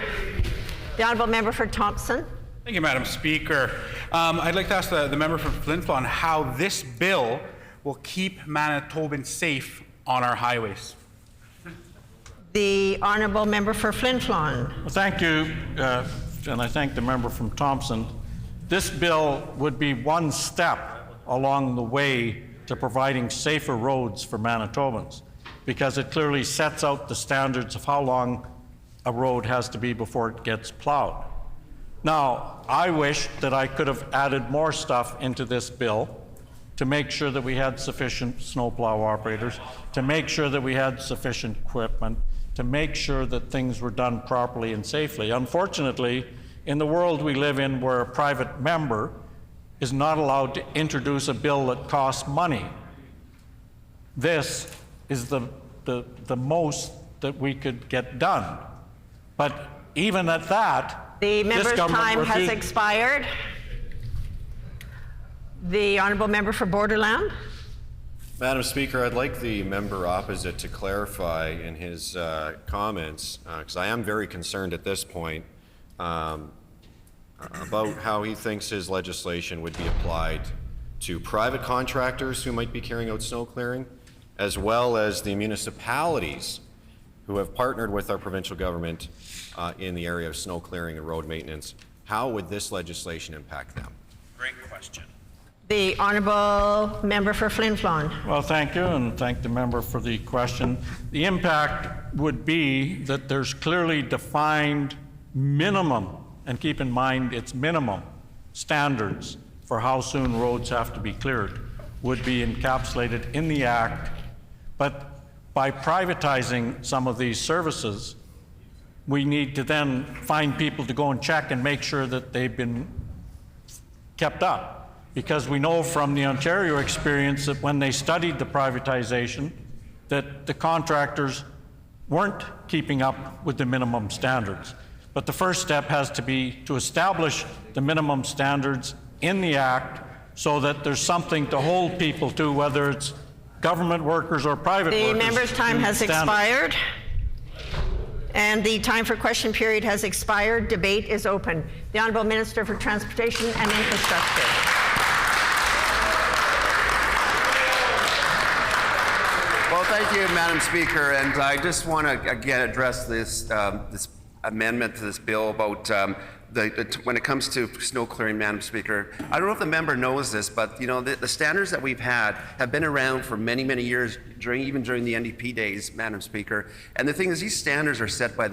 The honourable member for Thompson. Thank you, Madam Speaker. I'd like to ask the member from Flin Flon how this bill will keep Manitobans safe on our highways. The honourable member for Flin Flon. Well, thank you, and I thank the member from Thompson. This bill would be one step along the way to providing safer roads for Manitobans, because it clearly sets out the standards of how long a road has to be before it gets plowed. Now, I wish that I could have added more stuff into this bill to make sure that we had sufficient snowplow operators, to make sure that we had sufficient equipment, to make sure that things were done properly and safely. Unfortunately, in the world we live in where a private member is not allowed to introduce a bill that costs money, this is the most that we could get done. But even at that, the member's time has expired. The honourable member for Borderland. Madam Speaker, I'd like the member opposite to clarify in his comments, because I am very concerned at this point about how he thinks his legislation would be applied to private contractors who might be carrying out snow clearing, as well as the municipalities who have partnered with our provincial government in the area of snow clearing and road maintenance. How would this legislation impact them? Great question. The honourable member for Flin Flon. Well, thank you, and thank the member for the question. The impact would be that there's clearly defined minimum, and keep in mind it's minimum, standards for how soon roads have to be cleared would be encapsulated in the Act. But by privatizing some of these services, we need to then find people to go and check and make sure that they've been kept up. Because we know from the Ontario experience that when they studied the privatization, that the contractors weren't keeping up with the minimum standards. But the first step has to be to establish the minimum standards in the Act so that there's something to hold people to, whether it's government workers or private workers. The member's time to has standards. expired. And the time for question period has expired. Debate is open. The Honourable Minister for Transportation and Infrastructure. Well, thank you, Madam Speaker. And I just want to again address this this amendment to this bill about when it comes to snow clearing, Madam Speaker. I don't know if the member knows this, but you know the standards that we've had have been around for many, many years, even during the NDP days, Madam Speaker. And the thing is, these standards are set by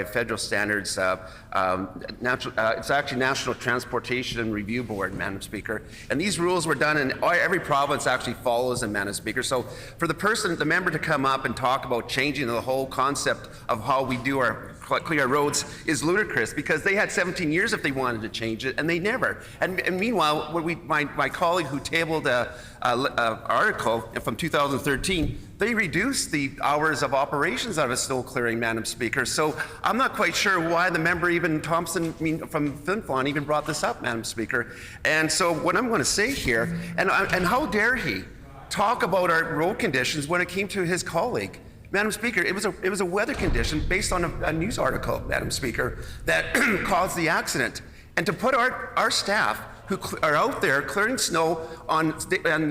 federal standards. It's actually National Transportation and Review Board, Madam Speaker. And these rules were done, and every province actually follows them, Madam Speaker. So for the member to come up and talk about changing the whole concept of how we do clear our roads is ludicrous, because they had 17 years if they wanted to change it, and they never. And meanwhile, my colleague who tabled an article from 2013, they reduced the hours of operations out of snow clearing, Madam Speaker. So I'm not quite sure why the member, even Thompson from Flin Flon, even brought this up, Madam Speaker. And so what I'm going to say here, and how dare he talk about our road conditions when it came to his colleague. Madam Speaker, it was a weather condition based on a news article, Madam Speaker, that caused the accident. And to put our staff who are out there clearing snow and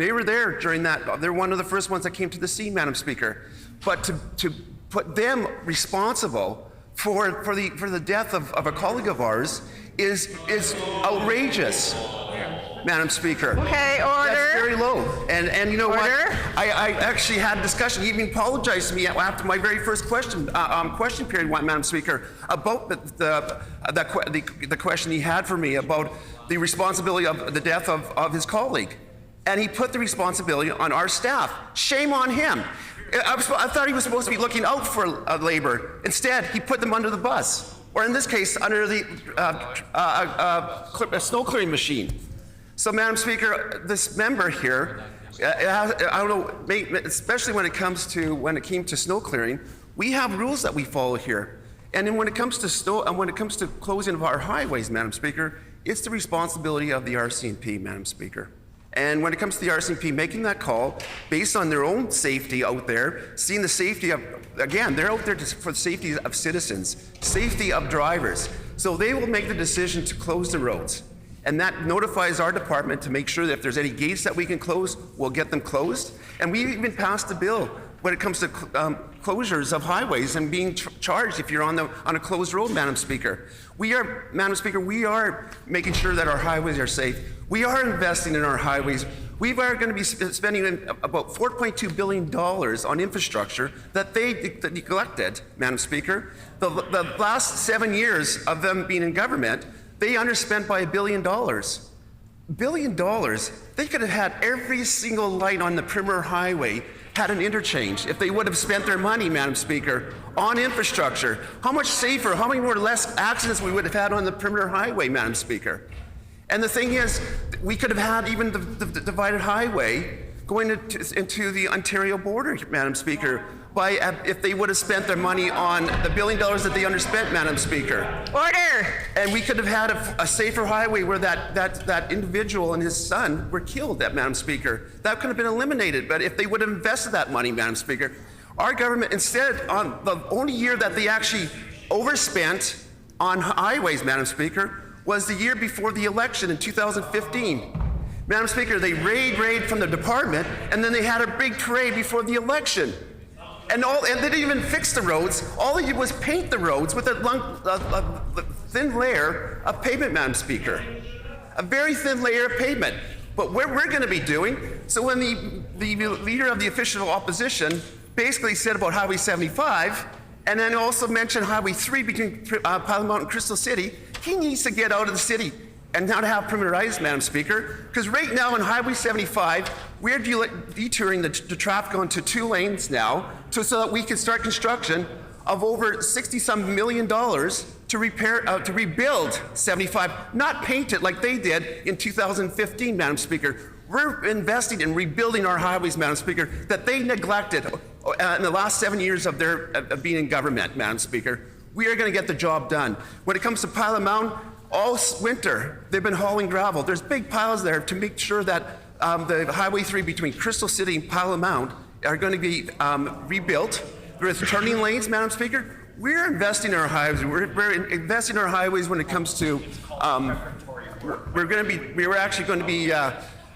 they were there during that, they're one of the first ones that came to the scene, Madam Speaker. But to put them responsible for the death of a colleague of ours is outrageous. Madam Speaker. Okay, order. That's very low. And you know order. what? I actually had a discussion. He even apologized to me after my very first question period, Madam Speaker, about the question he had for me about the responsibility of the death of his colleague. And he put the responsibility on our staff. Shame on him. I thought he was supposed to be looking out for labor. Instead, he put them under the bus, or in this case, under the snow clearing machine. So, Madam Speaker, this member here, I don't know, especially when it came to snow clearing, we have rules that we follow here. And then when it comes to snow, and when it comes to closing of our highways, Madam Speaker, it's the responsibility of the RCMP, Madam Speaker. And when it comes to the RCMP making that call based on their own safety out there, seeing the safety of, again, they're out there for the safety of citizens, safety of drivers. So they will make the decision to close the roads. And that notifies our department to make sure that if there's any gates that we can close, we'll get them closed. And we even passed a bill when it comes to closures of highways and being charged if you're on a closed road, Madam Speaker. Madam Speaker, we are making sure that our highways are safe. We are investing in our highways. We are going to be spending about $4.2 billion on infrastructure that they neglected, Madam Speaker. The last 7 years of them being in government, they underspent by $1 billion. $1 billion. They could have had every single light on the Premier Highway had an interchange if they would have spent their money, Madam Speaker, on infrastructure. How much safer, how many more less accidents we would have had on the Premier Highway, Madam Speaker. And the thing is, we could have had even the divided highway going into the Ontario border, Madam Speaker, if they would have spent their money on the $1 billion that they underspent, Madam Speaker. Order. And we could have had a safer highway where that individual and his son were killed, Madam Speaker. That could have been eliminated, but if they would have invested that money, Madam Speaker. Our government, instead, on the only year that they actually overspent on highways, Madam Speaker, was the year before the election in 2015. Madam Speaker, they raid from the department, and then they had a big parade before the election. And they didn't even fix the roads. All they did was paint the roads with a thin layer of pavement, Madam Speaker. A very thin layer of pavement. But what we're going to be doing, so when the leader of the official opposition basically said about Highway 75, and then also mentioned Highway 3 between Parliament and Crystal City, he needs to get out of the city and not have prioritized, Madam Speaker, because right now on Highway 75, we're detouring the traffic onto 2 lanes now so that we can start construction of over $60-some million to rebuild 75, not paint it like they did in 2015, Madam Speaker. We're investing in rebuilding our highways, Madam Speaker, that they neglected in the last 7 years of being in government, Madam Speaker. We are going to get the job done. When it comes to Pilot Mountain, All winter, they've been hauling gravel. There's big piles there to make sure that the Highway 3 between Crystal City and Parliament are going to be rebuilt. There's turning lanes, Madam Speaker. We're investing in our highways. We're investing in our highways when it comes to. We're actually going to be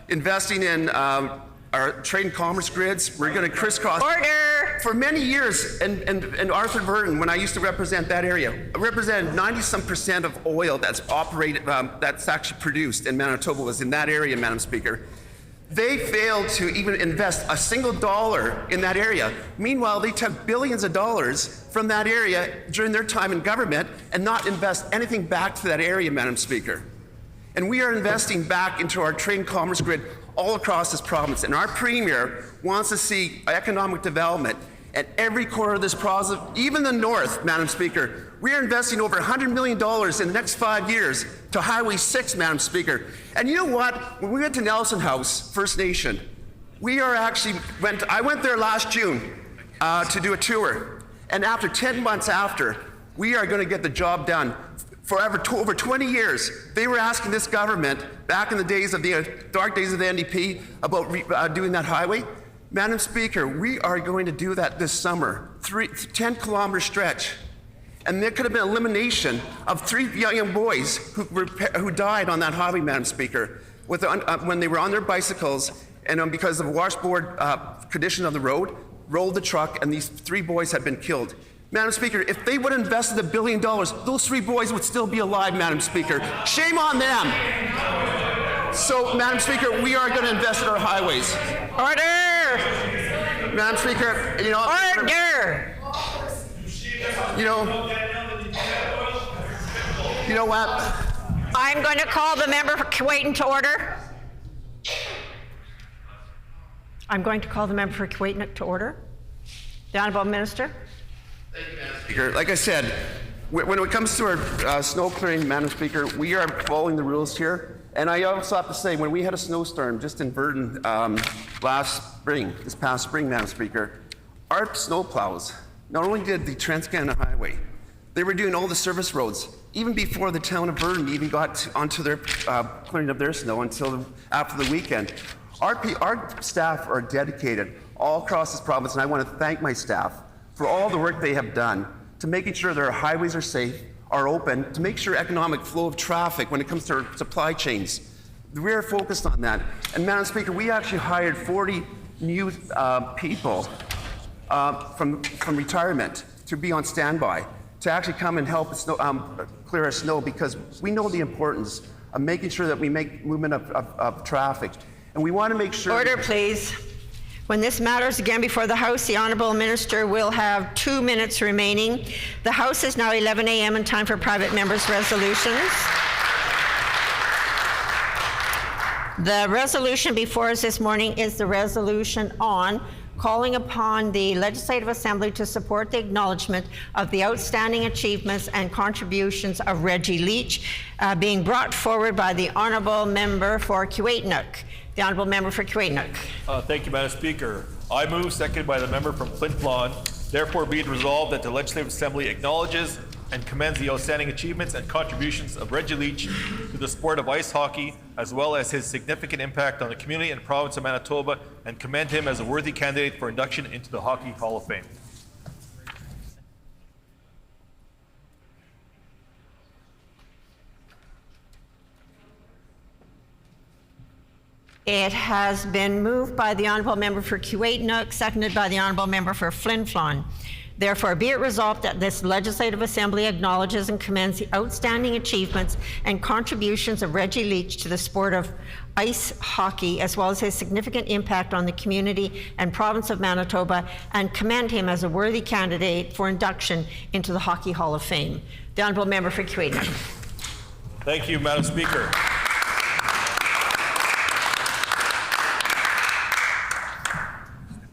investing in our trade and commerce grids. We're going to crisscross. Order! For many years, and Arthur Burton, when I used to represent that area, I represented 90-some% of oil that's operated, that's actually produced in Manitoba was in that area, Madam Speaker. They failed to even invest a single dollar in that area. Meanwhile, they took billions of dollars from that area during their time in government and not invest anything back to that area, Madam Speaker. And we are investing back into our trade and commerce grid all across this province. And our Premier wants to see economic development at every corner of this province, even the north, Madam Speaker. We are investing over $100 million in the next 5 years to Highway 6, Madam Speaker. And you know what? When we went to Nelson House, First Nation, I went there last June to do a tour. And after 10 months after, we are going to get the job done. Over 20 years, they were asking this government, back in the days of the dark days of the NDP, about doing that highway. Madam Speaker, we are going to do that this summer, 10-kilometer stretch. And there could have been elimination of 3 young boys who died on that highway, Madam Speaker, when they were on their bicycles and because of the washboard condition of the road, rolled the truck, and these 3 boys had been killed. Madam Speaker, if they would have invested $1 billion, those 3 boys would still be alive, Madam Speaker. Shame on them. So, Madam Speaker, we are going to invest in our highways. Order! Madam Speaker, Order! You know what? I'm going to call the member for Kuwaitan to order. I'm going to call the member for Kuwaitan to order. The Honourable Minister. Thank you, Madam Speaker. Like I said, when it comes to our snow clearing, Madam Speaker, we are following the rules here. And I also have to say, when we had a snowstorm just in Burton this past spring, Madam Speaker, our snowplows not only did the Trans-Canada Highway, they were doing all the service roads, even before the town of Burton even got onto their clearing of their snow until after the weekend. Our staff are dedicated all across this province, and I want to thank my staff for all the work they have done to making sure that our highways are safe, are open, to make sure economic flow of traffic when it comes to our supply chains. We are focused on that. And Madam Speaker, we actually hired 40 new people from retirement to be on standby, to actually come and help clear our snow, because we know the importance of making sure that we make movement of traffic. And we want to make sure— Order, please. When this matter is again before the House, the Honourable Minister will have 2 minutes remaining. The House is now 11 a.m. and time for private members' resolutions. The resolution before us this morning is the resolution on calling upon the Legislative Assembly to support the acknowledgement of the outstanding achievements and contributions of Reggie Leach, being brought forward by the Honourable Member for Kuwaitanuk. The Honourable Member for Kuwaitanuk. Thank you, Madam Speaker. I move, seconded by the member from Flin Flon, therefore be it resolved that the Legislative Assembly acknowledges and commends the outstanding achievements and contributions of Reggie Leach to the sport of ice hockey, as well as his significant impact on the community and province of Manitoba, and commend him as a worthy candidate for induction into the Hockey Hall of Fame. It has been moved by the Honourable Member for Kuwaitanuk, seconded by the Honourable Member for Flin Flon. Therefore, be it resolved that this Legislative Assembly acknowledges and commends the outstanding achievements and contributions of Reggie Leach to the sport of ice hockey, as well as his significant impact on the community and province of Manitoba, and commend him as a worthy candidate for induction into the Hockey Hall of Fame. The Honourable Member for Kuwaitanuk. Thank you, Madam Speaker.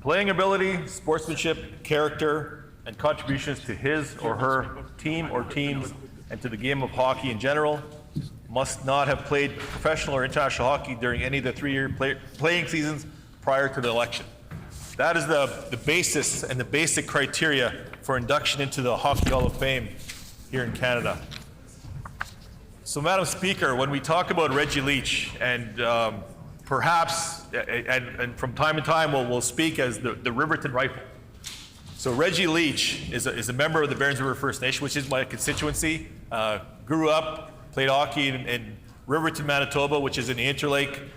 Playing ability, sportsmanship, character, and contributions to his or her team or teams and to the game of hockey in general. Must not have played professional or international hockey during any of the 3-year playing seasons prior to the election. That is the basis and the basic criteria for induction into the Hockey Hall of Fame here in Canada. So, Madam Speaker, when we talk about Reggie Leach, and perhaps, and from time to time, we'll speak as the Riverton Rifle. So Reggie Leach is a member of the Barons River First Nation, which is my constituency. Grew up, played hockey in Riverton, Manitoba, which is in the Interlake,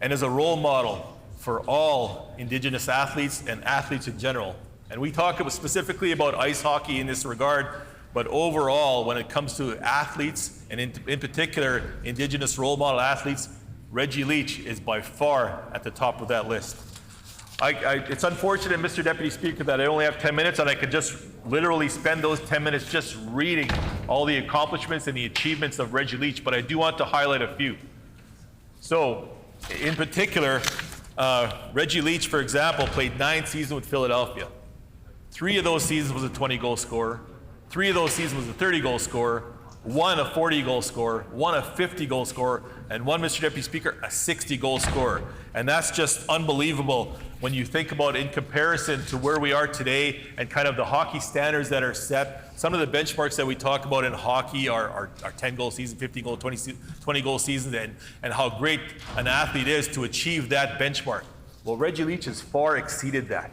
and is a role model for all Indigenous athletes and athletes in general. And we talk specifically about ice hockey in this regard, but overall, when it comes to athletes, and in particular, Indigenous role model athletes, Reggie Leach is by far at the top of that list. It's unfortunate, Mr. Deputy Speaker, that I only have 10 minutes and I could just literally spend those 10 minutes just reading all the accomplishments and the achievements of Reggie Leach, but I do want to highlight a few. So, in particular, Reggie Leach, for example, played 9 seasons with Philadelphia. 3 of those seasons was a 20-goal scorer. 3 of those seasons was a 30-goal scorer, 1 a 40-goal scorer, 1 a 50-goal scorer, and 1, Mr. Deputy Speaker, a 60-goal scorer. And that's just unbelievable when you think about in comparison to where we are today and kind of the hockey standards that are set. Some of the benchmarks that we talk about in hockey are 10-goal season, 15-goal, 20-goal seasons, and how great an athlete is to achieve that benchmark. Well, Reggie Leach has far exceeded that.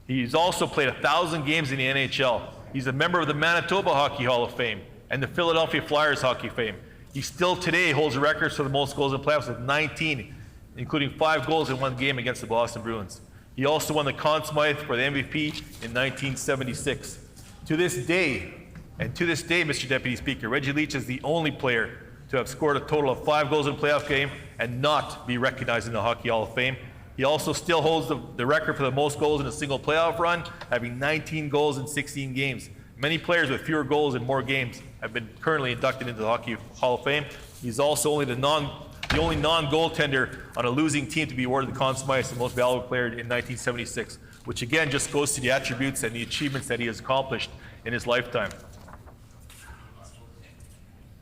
He's also played 1,000 games in the NHL. He's a member of the Manitoba Hockey Hall of Fame and the Philadelphia Flyers Hockey Fame. He still today holds the records for the most goals in playoffs with 19, including 5 goals in 1 game against the Boston Bruins. He also won the Conn Smythe for the MVP in 1976. To this day, Mr. Deputy Speaker, Reggie Leach is the only player to have scored a total of 5 goals in a playoff game and not be recognized in the Hockey Hall of Fame. He also still holds the record for the most goals in a single playoff run, having 19 goals in 16 games. Many players with fewer goals in more games have been currently inducted into the Hockey Hall of Fame. He's also only the only non-goaltender on a losing team to be awarded the Conn Smythe as the most valuable player in 1976, which again just goes to the attributes and the achievements that he has accomplished in his lifetime.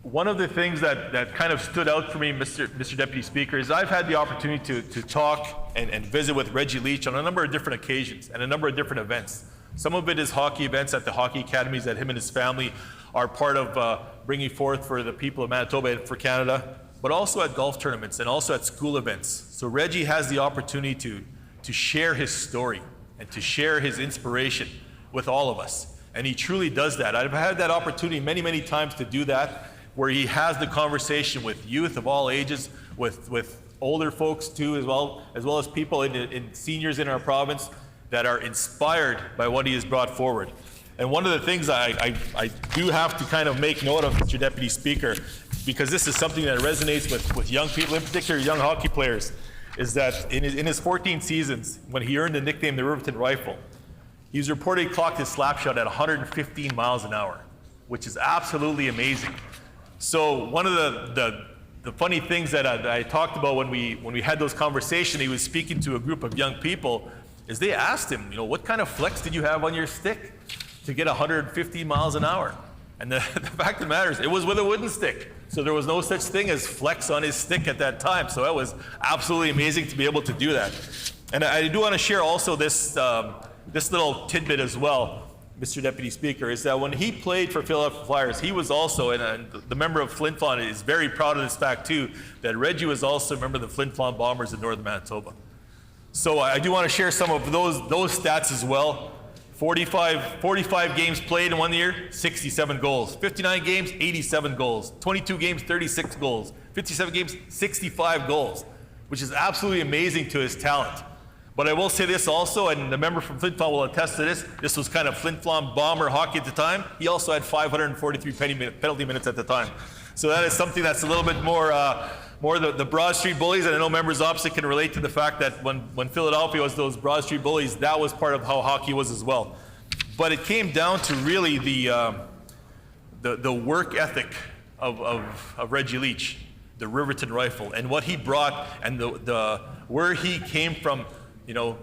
One of the things that kind of stood out for me, Mr. Deputy Speaker, is I've had the opportunity to talk and visit with Reggie Leach on a number of different occasions and a number of different events. Some of it is hockey events at the hockey academies that him and his family are part of bringing forth for the people of Manitoba and for Canada, but also at golf tournaments and also at school events. So Reggie has the opportunity to share his story and to share his inspiration with all of us. And he truly does that. I've had that opportunity many, many times to do that, where he has the conversation with youth of all ages, with older folks too, as well as people in seniors in our province that are inspired by what he has brought forward. And one of the things I do have to kind of make note of, Mr. Deputy Speaker, because this is something that resonates with young people, in particular young hockey players, is that in his 14 seasons, when he earned the nickname the Riverton Rifle, he's reportedly clocked his slap shot at 115 miles an hour, which is absolutely amazing. So one of the funny things that I talked about when we had those conversations, he was speaking to a group of young people, is they asked him, what kind of flex did you have on your stick to get 150 miles an hour? And the fact of the matter is, it was with a wooden stick. So there was no such thing as flex on his stick at that time. So that was absolutely amazing to be able to do that. And I do want to share also this little tidbit as well, Mr. Deputy Speaker, is that when he played for Philadelphia Flyers, he was also, and the member of Flin Flon is very proud of this fact too, that Reggie was also a member of the Flin Flon Bombers in northern Manitoba. So I do want to share some of those stats as well. 45 games played in 1 year, 67 goals. 59 games, 87 goals. 22 games, 36 goals. 57 games, 65 goals, which is absolutely amazing to his talent. But I will say this also, and the member from Flin Flon will attest to this, this was kind of Flin Flon Bomber hockey at the time. He also had 543 penalty minutes at the time. So that is something that's a little bit more the Broad Street Bullies, and I know members opposite can relate to the fact that when Philadelphia was those Broad Street Bullies, that was part of how hockey was as well. But it came down to really the work ethic of Reggie Leach, the Riverton Rifle, and what he brought, and where he came from,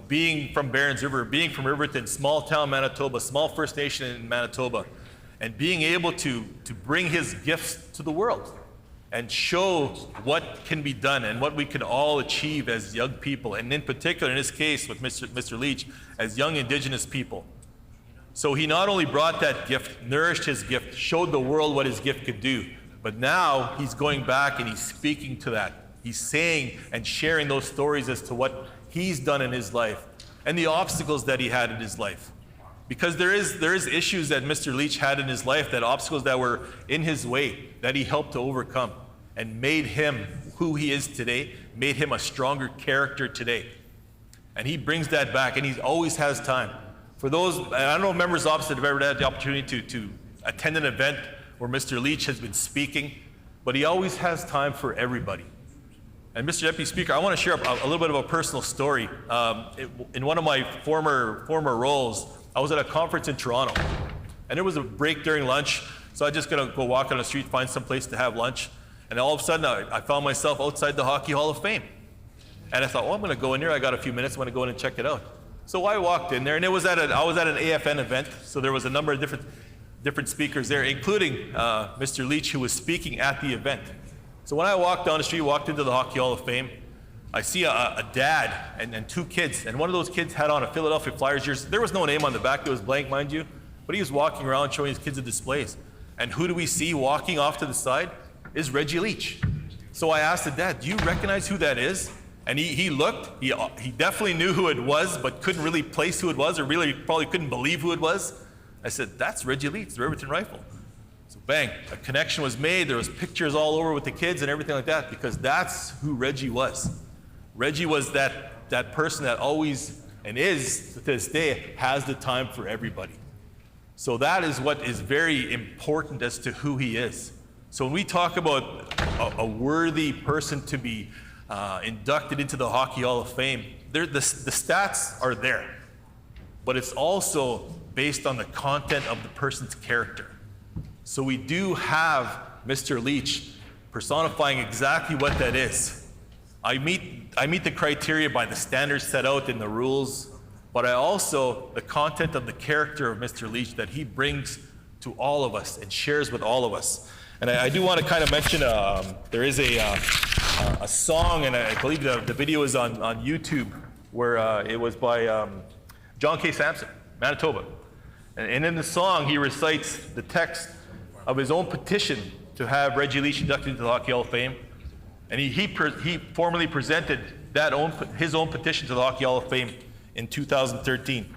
being from Barons River, being from Riverton, small town Manitoba, small First Nation in Manitoba, and being able to bring his gifts to the world and show what can be done and what we can all achieve as young people, and in particular, in this case with Mr. Leach, as young Indigenous people. So he not only brought that gift, nourished his gift, showed the world what his gift could do, But now he's going back and he's speaking to that. He's saying and sharing those stories as to what he's done in his life and the obstacles that he had in his life. Because there is issues that Mr. Leach had in his life, that obstacles that were in his way, that he helped to overcome and made him who he is today, made him a stronger character today. And he brings that back, and he always has time. For those, I don't know if members opposite have ever had the opportunity to attend an event where Mr. Leach has been speaking, but he always has time for everybody. And Mr. Deputy Speaker, I want to share a little bit of a personal story. In one of my former roles, I was at a conference in Toronto, and there was a break during lunch, so I just gonna go walk on the street, find some place to have lunch, and all of a sudden I found myself outside the Hockey Hall of Fame. And I thought, well, I'm gonna go in there, I got a few minutes, I'm gonna go in and check it out. So I walked in there, and I was at an AFN event, so there was a number of different speakers there, including Mr. Leach, who was speaking at the event. So when I walked down the street, walked into the Hockey Hall of Fame, I see a dad and two kids, and one of those kids had on a Philadelphia Flyers jersey. There was no name on the back, it was blank, mind you, but he was walking around showing his kids the displays. And who do we see walking off to the side? Is Reggie Leach. So I asked the dad, do you recognize who that is? And he looked, he definitely knew who it was, but couldn't really place who it was, or really probably couldn't believe who it was. I said, that's Reggie Leach, the Riverton Rifle. So bang, a connection was made, there was pictures all over with the kids and everything like that, because that's who Reggie was. Reggie was that person that always, and is to this day, has the time for everybody. So that is what is very important as to who he is. So when we talk about a worthy person to be inducted into the Hockey Hall of Fame, the stats are there, but it's also based on the content of the person's character. So we do have Mr. Leach personifying exactly what that is. I meet the criteria by the standards set out in the rules, but I also, the content of the character of Mr. Leach that he brings to all of us and shares with all of us. And I do want to kind of mention, there is a song, and I believe the video is on YouTube, where it was by John K. Sampson, Manitoba. And in the song, he recites the text of his own petition to have Reggie Leach inducted into the Hockey Hall of Fame. And he formally presented his own petition to the Hockey Hall of Fame in 2013.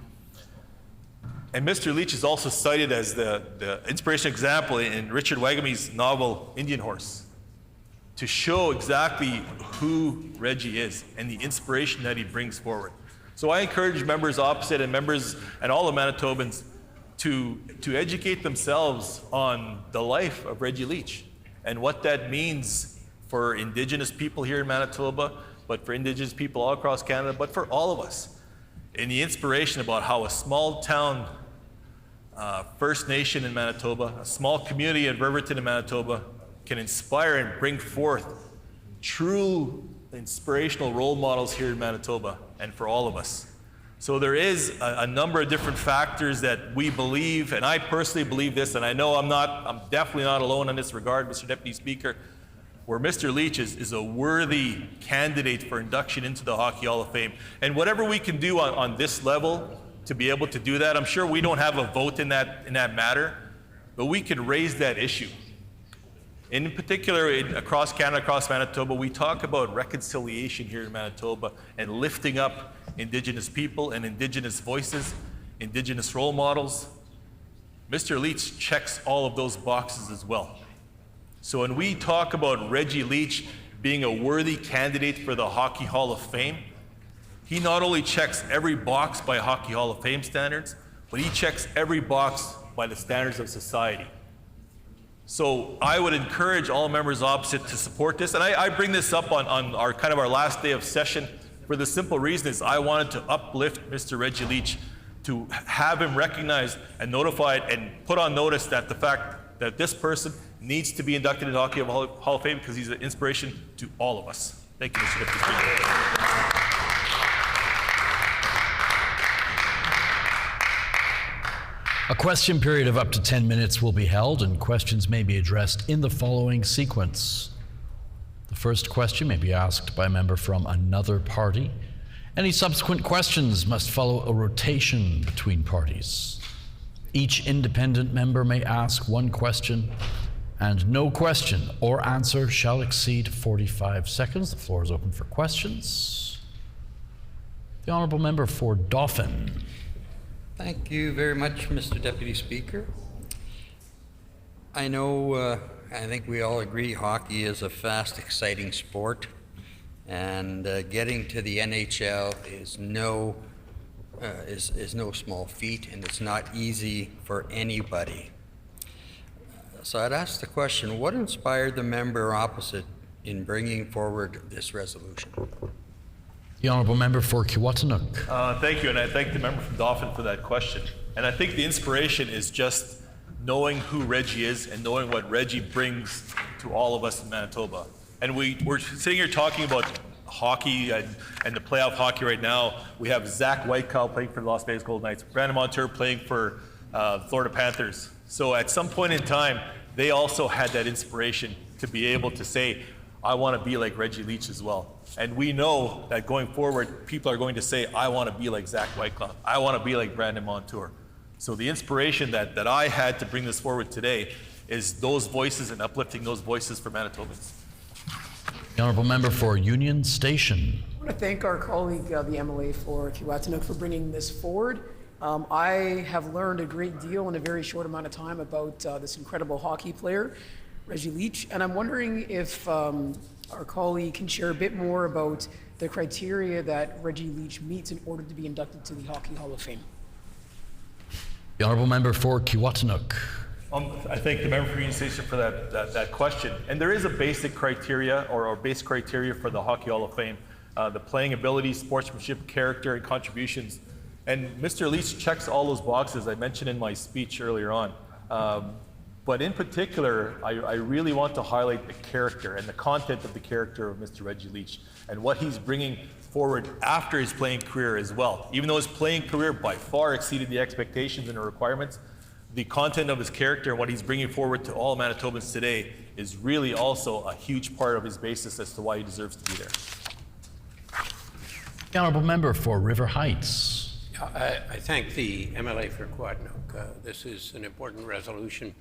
And Mr. Leach is also cited as the inspirational example in Richard Wagamie's novel Indian Horse, to show exactly who Reggie is and the inspiration that he brings forward. So I encourage members opposite and members and all the Manitobans to educate themselves on the life of Reggie Leach and what that means for Indigenous people here in Manitoba, but for Indigenous people all across Canada, but for all of us. And the inspiration about how a small town First Nation in Manitoba, a small community in Riverton in Manitoba, can inspire and bring forth true inspirational role models here in Manitoba and for all of us. So there is a number of different factors that we believe, and I personally believe this, and I know I'm definitely not alone in this regard, Mr. Deputy Speaker, where Mr. Leach is a worthy candidate for induction into the Hockey Hall of Fame. And whatever we can do on this level to be able to do that, I'm sure we don't have a vote in that matter, but we can raise that issue. In particular, across Canada, across Manitoba, we talk about reconciliation here in Manitoba and lifting up Indigenous people and Indigenous voices, Indigenous role models. Mr. Leach checks all of those boxes as well. So when we talk about Reggie Leach being a worthy candidate for the Hockey Hall of Fame, he not only checks every box by Hockey Hall of Fame standards, but he checks every box by the standards of society. So I would encourage all members opposite to support this. And I bring this up on our kind of our last day of session for the simple reason is I wanted to uplift Mr. Reggie Leach, to have him recognized and notified and put on notice that the fact that this person needs to be inducted into the Hockey Hall of Fame because he's an inspiration to all of us. Thank you, Mr. Deputy Speaker. A question period of up to 10 minutes will be held, and questions may be addressed in the following sequence. The first question may be asked by a member from another party. Any subsequent questions must follow a rotation between parties. Each independent member may ask one question, and no question or answer shall exceed 45 seconds. The floor is open for questions. The Honourable Member for Dauphin. Thank you very much, Mr. Deputy Speaker. I know, I think we all agree hockey is a fast, exciting sport, and getting to the NHL is no small feat, and it's not easy for anybody. So I'd ask the question, what inspired the member opposite in bringing forward this resolution? The Honourable Member for Kiiwetinoong. Thank you, and I thank the member from Dauphin for that question. And I think the inspiration is just knowing who Reggie is and knowing what Reggie brings to all of us in Manitoba. And we're sitting here talking about hockey and the playoff hockey right now. We have Zach Whitecow playing for the Las Vegas Golden Knights, Brandon Montour playing for Florida Panthers. So at some point in time, they also had that inspiration to be able to say, I want to be like Reggie Leach as well. And we know that going forward, people are going to say, I want to be like Zach Whitecow. I want to be like Brandon Montour. So the inspiration that I had to bring this forward today is those voices and uplifting those voices for Manitobans. The Honourable Member for Union Station. I want to thank our colleague, the MLA for Kiiwetinoong, for bringing this forward. I have learned a great deal in a very short amount of time about this incredible hockey player, Reggie Leach, and I'm wondering if our colleague can share a bit more about the criteria that Reggie Leach meets in order to be inducted to the Hockey Hall of Fame. The Honourable Member for Kiiwetinoong. I thank the member for Union Station for that question. And there is a basic criteria or base criteria for the Hockey Hall of Fame. The playing ability, sportsmanship, character, and contributions. And Mr. Leach checks all those boxes I mentioned in my speech earlier on. But in particular, I really want to highlight the character and the content of the character of Mr. Reggie Leach and what he's bringing forward after his playing career as well. Even though his playing career by far exceeded the expectations and the requirements, the content of his character and what he's bringing forward to all Manitobans today is really also a huge part of his basis as to why he deserves to be there. The Honourable Member for River Heights. I thank the MLA for Kiiwetinoong. This is an important resolution.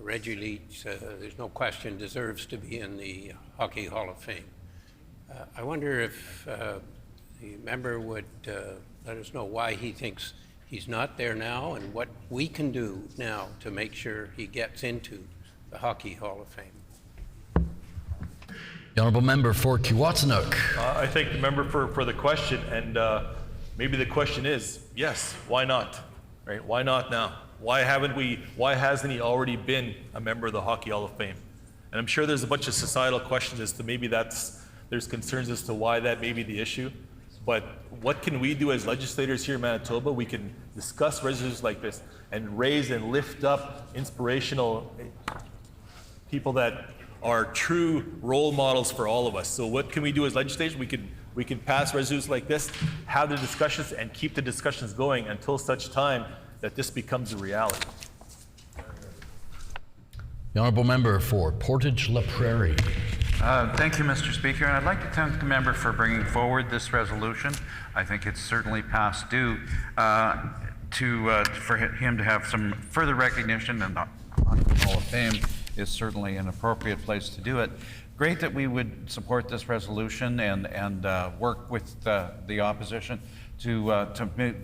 Reggie Leach, there's no question, deserves to be in the Hockey Hall of Fame. I wonder if the member would let us know why he thinks he's not there now and what we can do now to make sure he gets into the Hockey Hall of Fame. The Honourable Member for Kiiwetinoong. I thank the member for the question, and maybe the question is, yes, why not? Right? Why not now? Why hasn't he already been a member of the Hockey Hall of Fame? And I'm sure there's a bunch of societal questions as to maybe there's concerns as to why that may be the issue. But what can we do as legislators here in Manitoba? We can discuss resolutions like this and raise and lift up inspirational people that are true role models for all of us. So what can we do as legislators? We can pass resolutions like this, have the discussions, and keep the discussions going until such time that this becomes a reality. The Honourable Member for Portage-La Prairie. Thank you, Mr. Speaker, and I'd like to thank the member for bringing forward this resolution. I think it's certainly past due for him to have some further recognition, and the Hockey Hall of Fame is certainly an appropriate place to do it. Great that we would support this resolution and work with the opposition to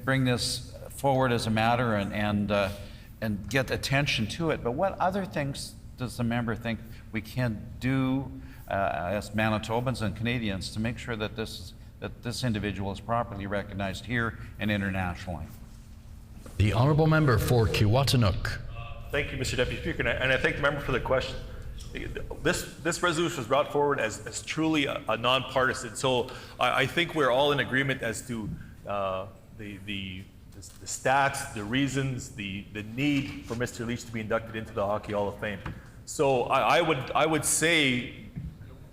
bring this forward as a matter and get attention to it. But what other things does the member think we can do as Manitobans and Canadians to make sure that this individual is properly recognized here and internationally? The Honourable Member for Kiiwetinoong. Thank you, Mr. Deputy Speaker, and I thank the member for the question. This resolution was brought forward as truly a nonpartisan. So I think we're all in agreement as to the stats, the reasons, the need for Mr. Leach to be inducted into the Hockey Hall of Fame. So I would say,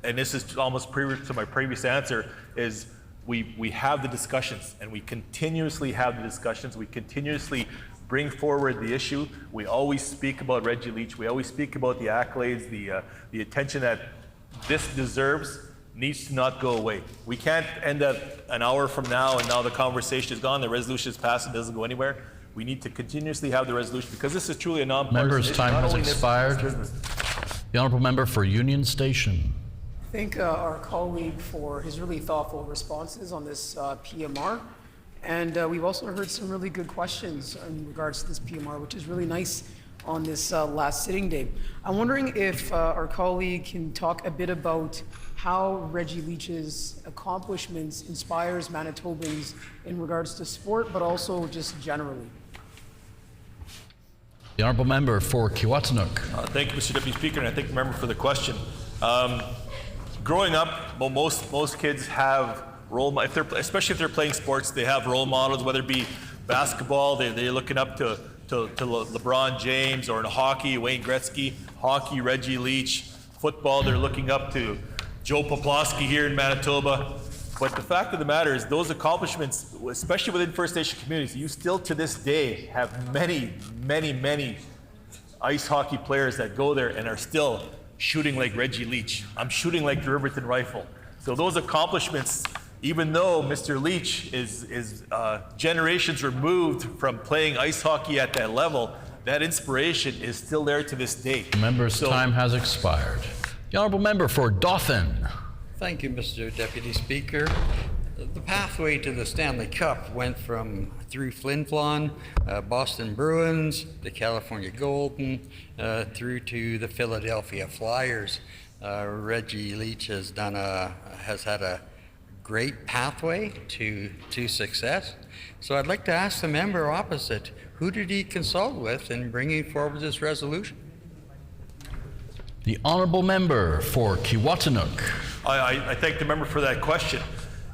and this is almost previous to my previous answer, is we have the discussions, and we continuously have the discussions. We continuously bring forward the issue. We always speak about Reggie Leach. We always speak about the accolades, the attention that this deserves needs to not go away. We can't end up an hour from now and now the conversation is gone, the resolution is passed, it doesn't go anywhere. We need to continuously have the resolution because this is truly a nonpartisan Member's issue. time has expired. The honourable member for Union Station. Thank our colleague for his really thoughtful responses on this PMR. And we've also heard some really good questions in regards to this PMR, which is really nice on this last sitting day. I'm wondering if our colleague can talk a bit about how Reggie Leach's accomplishments inspires Manitobans in regards to sport, but also just generally. The honourable member for Kiiwetinoong. Thank you, Mr. Deputy Speaker, and I thank the member for the question. Growing up, well, most kids have especially if they're playing sports, they have role models, whether it be basketball, they're looking up to LeBron James, or in hockey, Wayne Gretzky, hockey, Reggie Leach, football, they're looking up to Joe Poplawski here in Manitoba. But the fact of the matter is those accomplishments, especially within First Nation communities, you still to this day have many ice hockey players that go there and are still shooting like Reggie Leach. I'm shooting like the Riverton Rifle. So those accomplishments, even though Mr. Leach is generations removed from playing ice hockey at that level, that inspiration is still there to this day. The member's time has expired. The honourable member for Dauphin. Thank you, Mr. Deputy Speaker. The pathway to the Stanley Cup went through Flin Flon, Boston Bruins, the California Golden, through to the Philadelphia Flyers. Reggie Leach has had a great pathway to success. So I'd like to ask the member opposite, who did he consult with in bringing forward this resolution? The honourable member for Kiiwetinoong. I thank the member for that question.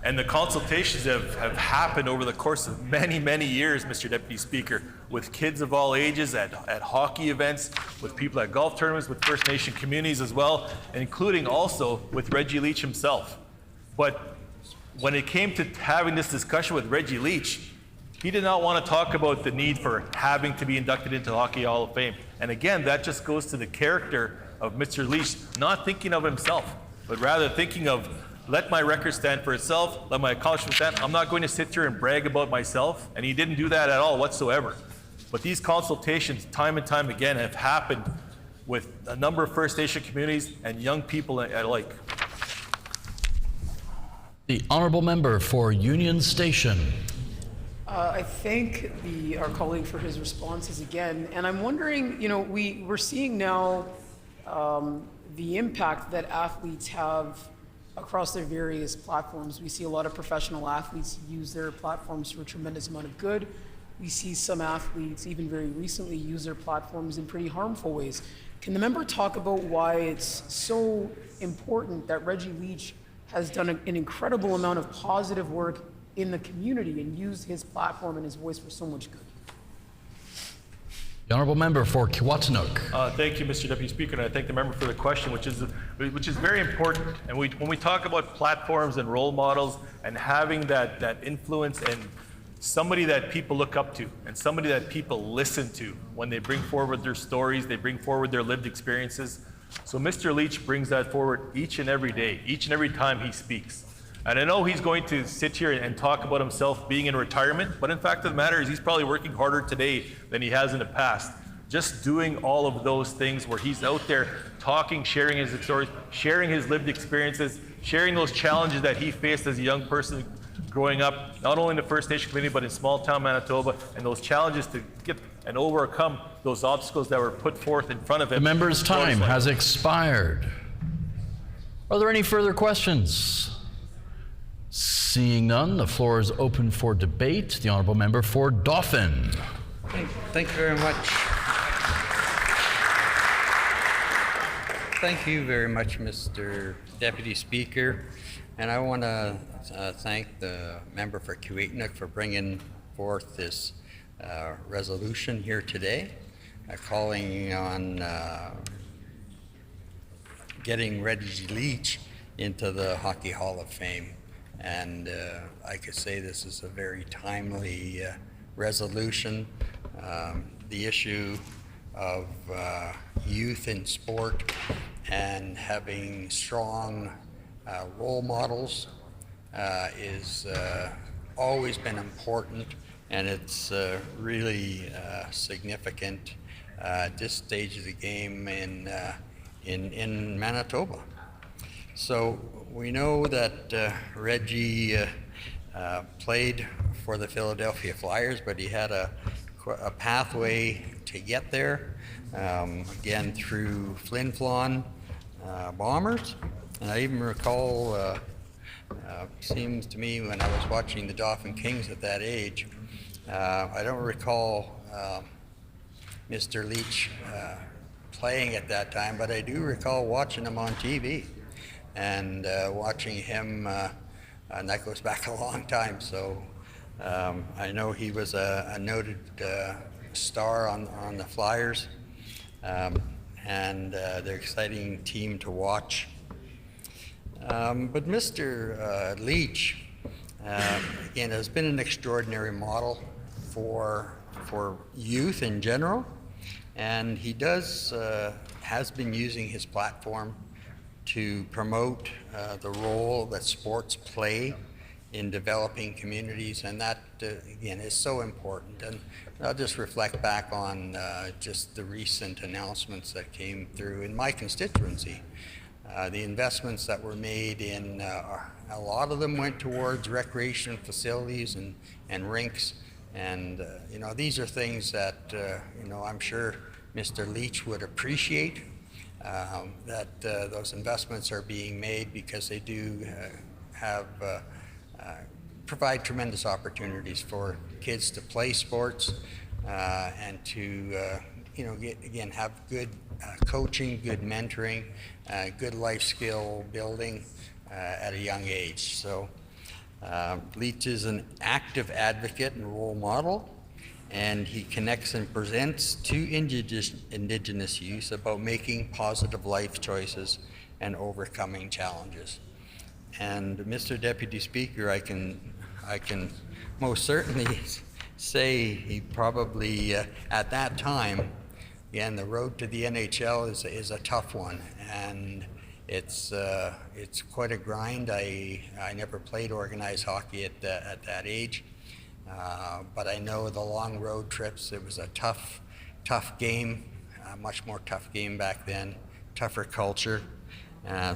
And the consultations have happened over the course of many years, Mr. Deputy Speaker, with kids of all ages at hockey events, with people at golf tournaments, with First Nation communities as well, including also with Reggie Leach himself. But when it came to having this discussion with Reggie Leach, he did not want to talk about the need for having to be inducted into the Hockey Hall of Fame. And again, that just goes to the character of Mr. Leach, not thinking of himself, but rather thinking of, let my record stand for itself, let my accomplishments stand. I'm not going to sit here and brag about myself, and he didn't do that at all whatsoever. But these consultations, time and time again, have happened with a number of First Nation communities and young people alike. The honourable member for Union Station. I thank our colleague for his responses again, and I'm wondering, we're seeing now the impact that athletes have across their various platforms. We see a lot of professional athletes use their platforms for a tremendous amount of good. We see some athletes, even very recently, use their platforms in pretty harmful ways. Can the member talk about why it's so important that Reggie Leach has done an incredible amount of positive work in the community and used his platform and his voice for so much good? The honourable member for Kiiwetinoong. Thank you, Mr. Deputy Speaker, and I thank the member for the question, which is very important. And when we talk about platforms and role models and having that influence and somebody that people look up to and somebody that people listen to when they bring forward their stories, they bring forward their lived experiences. So Mr. Leach brings that forward each and every day, each and every time he speaks. And I know he's going to sit here and talk about himself being in retirement, but in fact of the matter is he's probably working harder today than he has in the past. Just doing all of those things where he's out there talking, sharing his stories, sharing his lived experiences, sharing those challenges that he faced as a young person growing up, not only in the First Nation community, but in small town Manitoba, and those challenges to get and overcome those obstacles that were put forth in front of him. The member's time has expired. Are there any further questions? Seeing none, the floor is open for debate. The honourable member for Dauphin. Thank you very much. Thank you very much, Mr. Deputy Speaker. And I want to thank the member for Kiiwetinoong for bringing forth this resolution here today, calling on getting Reggie Leach into the Hockey Hall of Fame. And I could say this is a very timely resolution. The issue of youth in sport and having strong role models is always been important, and it's really significant at this stage of the game in Manitoba. So we know that Reggie played for the Philadelphia Flyers, but he had a pathway to get there, again through Flin Flon Bombers. And I even recall, seems to me when I was watching the Dauphin Kings at that age, I don't recall Mr. Leach playing at that time, but I do recall watching him on TV and watching him, and that goes back a long time. So I know he was a noted star on the Flyers, and they're an exciting team to watch. But Mr. Leach, again, has been an extraordinary model for youth in general, and he has been using his platform to promote the role that sports play in developing communities, and that again is so important. And I'll just reflect back on just the recent announcements that came through in my constituency. The investments that were made in a lot of them went towards recreation facilities and rinks, and these are things that I'm sure Mr. Leach would appreciate, that those investments are being made, because they do provide tremendous opportunities for kids to play sports and to have good coaching, good mentoring, good life skill building at a young age. So Leach is an active advocate and role model, and he connects and presents to Indigenous youth about making positive life choices and overcoming challenges. And Mr. Deputy Speaker, I can most certainly say he probably at that time, again, the road to the NHL is a tough one, and it's quite a grind. I never played organized hockey at that age, but I know the long road trips. It was a tough game, a much more tough game back then, tougher culture.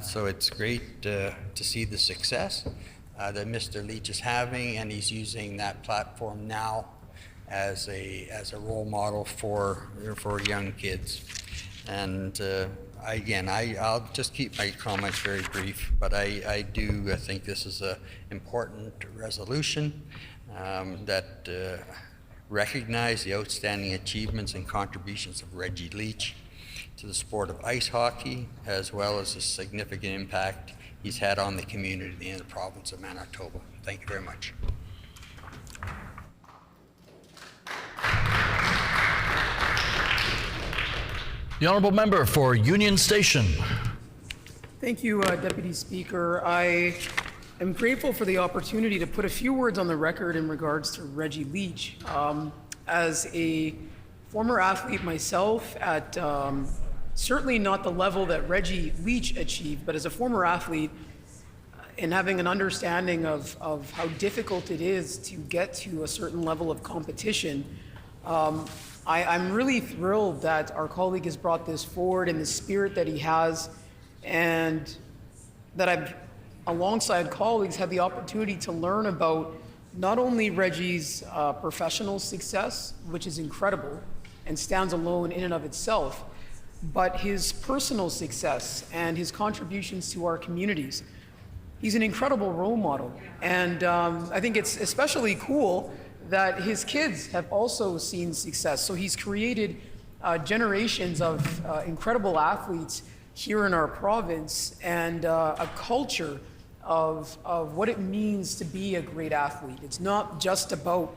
So it's great to see the success that Mr. Leach is having, and he's using that platform now as a role model for young kids. And I'll just keep my comments very brief, but I do think this is an important resolution that recognize the outstanding achievements and contributions of Reggie Leach to the sport of ice hockey, as well as the significant impact he's had on the community in the province of Manitoba. Thank you very much. The Honourable Member for Union Station. Thank you, Deputy Speaker. I am grateful for the opportunity to put a few words on the record in regards to Reggie Leach. As a former athlete myself at certainly not the level that Reggie Leach achieved, but as a former athlete and having an understanding of how difficult it is to get to a certain level of competition, I'm really thrilled that our colleague has brought this forward in the spirit that he has, and that I've, alongside colleagues, had the opportunity to learn about not only Reggie's professional success, which is incredible and stands alone in and of itself, but his personal success and his contributions to our communities. He's an incredible role model, and I think it's especially cool that his kids have also seen success. So he's created generations of incredible athletes here in our province, and a culture of what it means to be a great athlete. It's not just about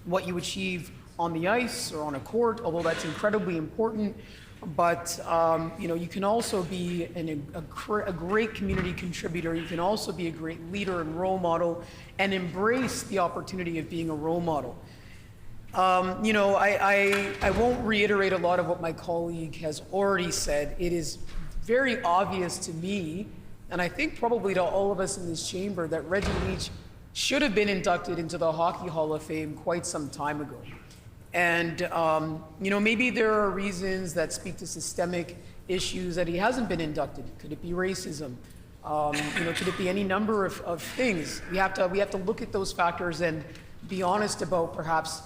what you achieve on the ice or on a court, although that's incredibly important, but you can also be a great community contributor. You can also be a great leader and role model, and embrace the opportunity of being a role model. I won't reiterate a lot of what my colleague has already said. It is very obvious to me, and I think probably to all of us in this chamber, that Reggie Leach should have been inducted into the Hockey Hall of Fame quite some time ago. And maybe there are reasons that speak to systemic issues that he hasn't been inducted? Could it be racism? Could it be any number of things? We have to look at those factors and be honest about perhaps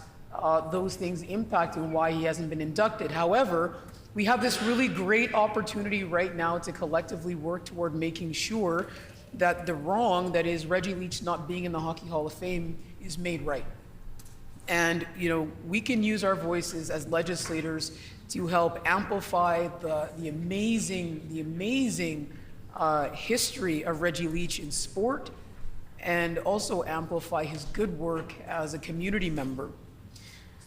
those things impacting why he hasn't been inducted. However, we have this really great opportunity right now to collectively work toward making sure that the wrong, that is Reggie Leach not being in the Hockey Hall of Fame, is made right. And we can use our voices as legislators to help amplify the amazing history of Reggie Leach in sport, and also amplify his good work as a community member.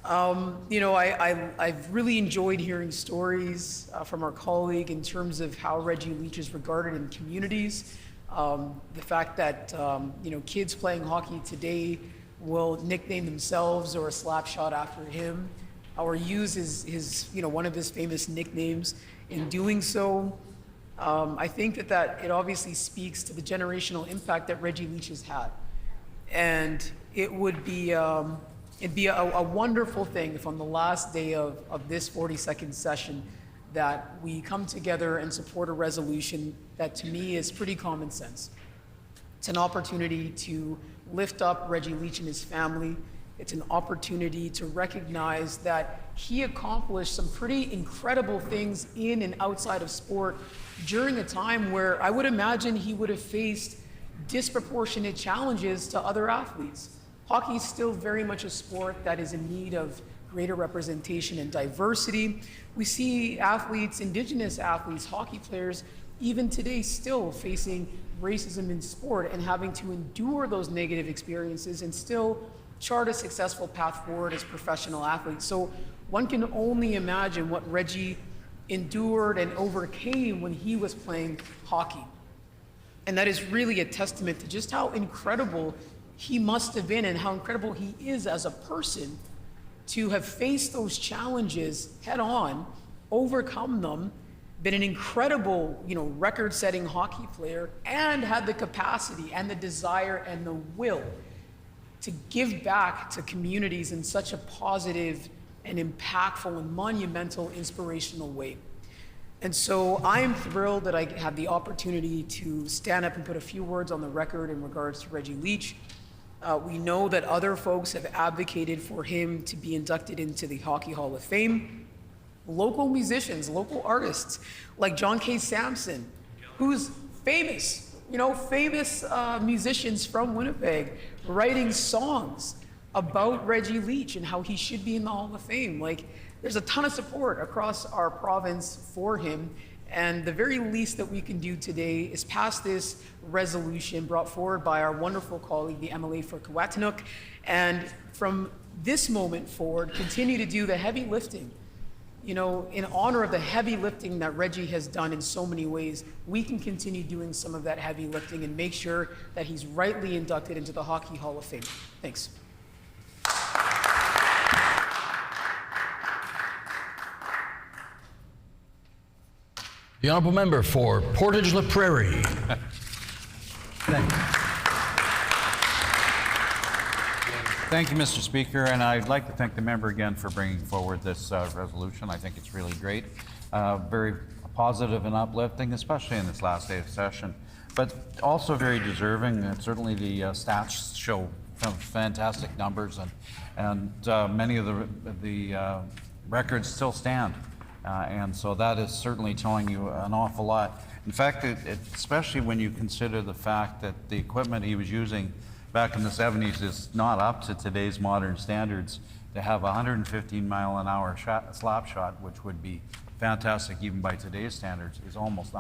I've really enjoyed hearing stories from our colleague in terms of how Reggie Leach is regarded in communities. The fact that kids playing hockey today will nickname themselves or a slap shot after him, or use his one of his famous nicknames in doing so. I think that it obviously speaks to the generational impact that Reggie Leach has had, and it would be it'd be a wonderful thing if on the last day of this 42nd session that we come together and support a resolution that to me is pretty common sense. It's an opportunity to lift up Reggie Leach and his family. It's an opportunity to recognize that he accomplished some pretty incredible things in and outside of sport during a time where I would imagine he would have faced disproportionate challenges to other athletes. Hockey is still very much a sport that is in need of greater representation and diversity. We see athletes, Indigenous athletes, hockey players, even today still facing racism in sport and having to endure those negative experiences and still chart a successful path forward as professional athletes. So one can only imagine what Reggie endured and overcame when he was playing hockey. And that is really a testament to just how incredible he must have been and how incredible he is as a person to have faced those challenges head on, overcome them, been an incredible, record-setting hockey player, and had the capacity and the desire and the will to give back to communities in such a positive and impactful and monumental, inspirational way. And so I'm thrilled that I had the opportunity to stand up and put a few words on the record in regards to Reggie Leach. We know that other folks have advocated for him to be inducted into the Hockey Hall of Fame. Local musicians, local artists like John K. Sampson, who's famous, famous musicians from Winnipeg, writing songs about Reggie Leach and how he should be in the Hall of Fame. There's a ton of support across our province for him, and the very least that we can do today is pass this resolution brought forward by our wonderful colleague, the MLA for Kiiwetinoong, and from this moment forward, continue to do the heavy lifting. In honor of the heavy lifting that Reggie has done in so many ways, we can continue doing some of that heavy lifting and make sure that he's rightly inducted into the Hockey Hall of Fame. Thanks. The honourable member for Portage-La Prairie. Thank you, Mr. Speaker, and I'd like to thank the member again for bringing forward this resolution. I think it's really great, very positive and uplifting, especially in this last day of session, but also very deserving. And certainly the stats show some fantastic numbers, and many of the records still stand. And so that is certainly telling you an awful lot. In fact, especially when you consider the fact that the equipment he was using back in the 70s is not up to today's modern standards. To have a 115-mile-an-hour slap shot, which would be fantastic even by today's standards, is almost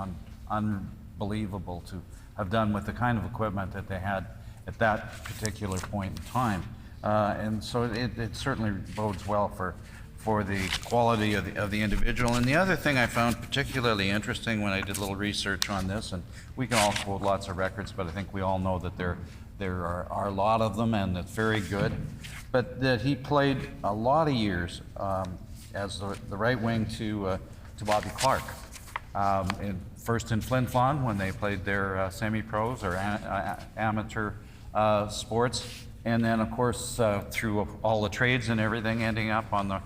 unbelievable to have done with the kind of equipment that they had at that particular point in time. And so it certainly bodes well for the quality of the individual. And the other thing I found particularly interesting when I did a little research on this, and we can all quote lots of records, but I think we all know that there are a lot of them, and it's very good, but that he played a lot of years as the right wing to Bobby Clark. First in Flin Flon when they played their semi-pros or amateur sports, and then of course through all the trades and everything, ending up on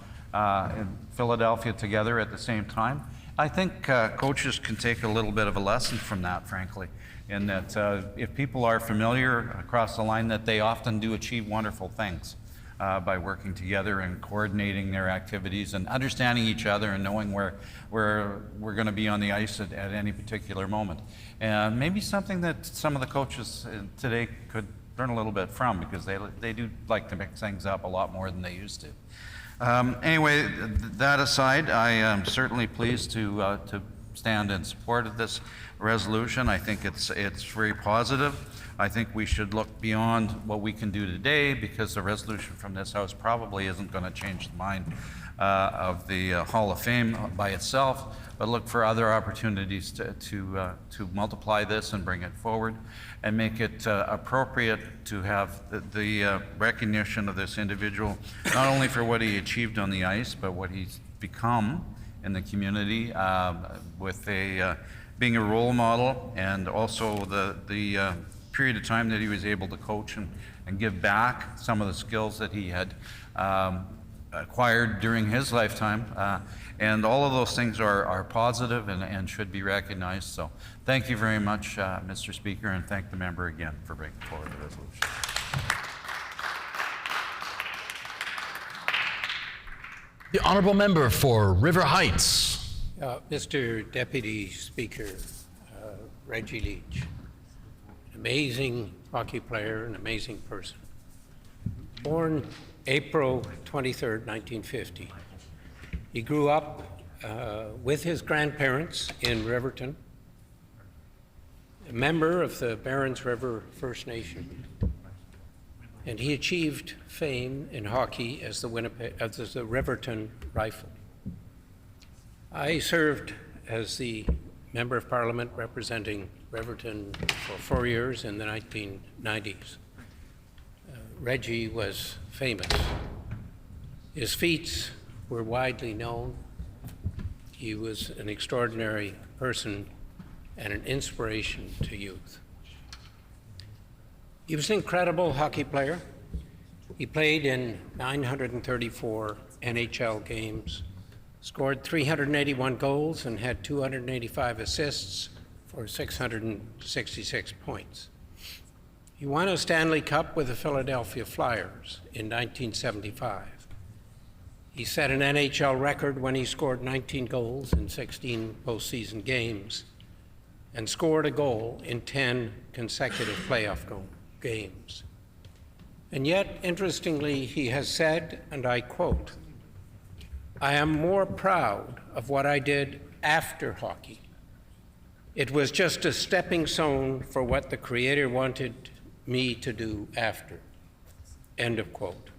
in Philadelphia together at the same time. I think coaches can take a little bit of a lesson from that, frankly, in that if people are familiar across the line, that they often do achieve wonderful things by working together and coordinating their activities and understanding each other and knowing where we're going to be on the ice at any particular moment. And maybe something that some of the coaches today could learn a little bit from, because they do like to mix things up a lot more than they used to. Anyway, that aside, I am certainly pleased to stand in support of this resolution. I think it's very positive. I think we should look beyond what we can do today, because the resolution from this House probably isn't going to change the mind of the Hall of Fame by itself, but look for other opportunities to multiply this and bring it forward and make it appropriate to have the recognition of this individual, not only for what he achieved on the ice, but what he's become in the community with being a role model, and also the period of time that he was able to coach and give back some of the skills that he had acquired during his lifetime. And all of those things are positive and should be recognized. So thank you very much, Mr. Speaker, and thank the member again for bringing forward the resolution. The honourable member for River Heights. Mr. Deputy Speaker, Reggie Leach, amazing hockey player, an amazing person. Born April 23rd, 1950. He grew up with his grandparents in Riverton, a member of the Barons River First Nation, and he achieved fame in hockey as the Riverton Rifle. I served as the Member of Parliament representing Riverton for 4 years in the 1990s. Reggie was famous. His feats were widely known. He was an extraordinary person and an inspiration to youth. He was an incredible hockey player. He played in 934 NHL games, scored 381 goals, and had 285 assists for 666 points. He won a Stanley Cup with the Philadelphia Flyers in 1975. He set an NHL record when he scored 19 goals in 16 postseason games and scored a goal in 10 consecutive playoff games. And yet, interestingly, he has said, and I quote, "I am more proud of what I did after hockey. It was just a stepping stone for what the Creator wanted me to do after." End of quote.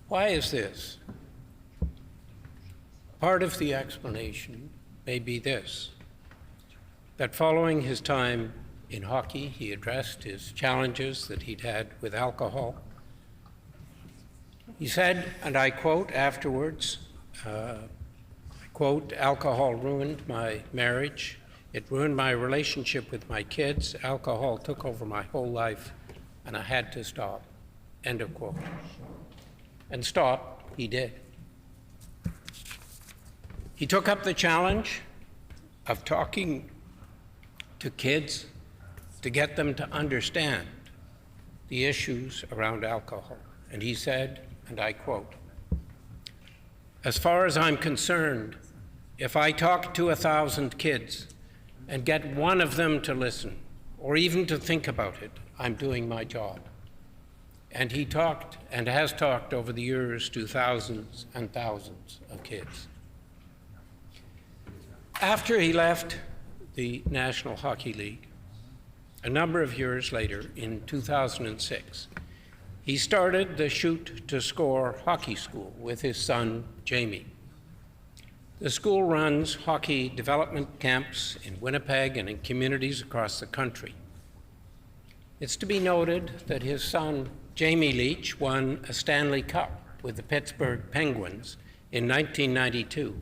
Why is this? Part of the explanation may be this, that following his time in hockey, he addressed his challenges that he'd had with alcohol. He said, and I quote afterwards, quote, "Alcohol ruined my marriage. It ruined my relationship with my kids. Alcohol took over my whole life, and I had to stop." End of quote. And stop, he did. He took up the challenge of talking to kids to get them to understand the issues around alcohol. And he said, and I quote, "As far as I'm concerned, if I talk to 1,000 kids and get one of them to listen or even to think about it, I'm doing my job." And he talked and has talked over the years to thousands and thousands of kids. After he left the National Hockey League, a number of years later, in 2006, he started the Shoot to Score hockey school with his son, Jamie. The school runs hockey development camps in Winnipeg and in communities across the country. It's to be noted that his son, Jamie Leach, won a Stanley Cup with the Pittsburgh Penguins in 1992,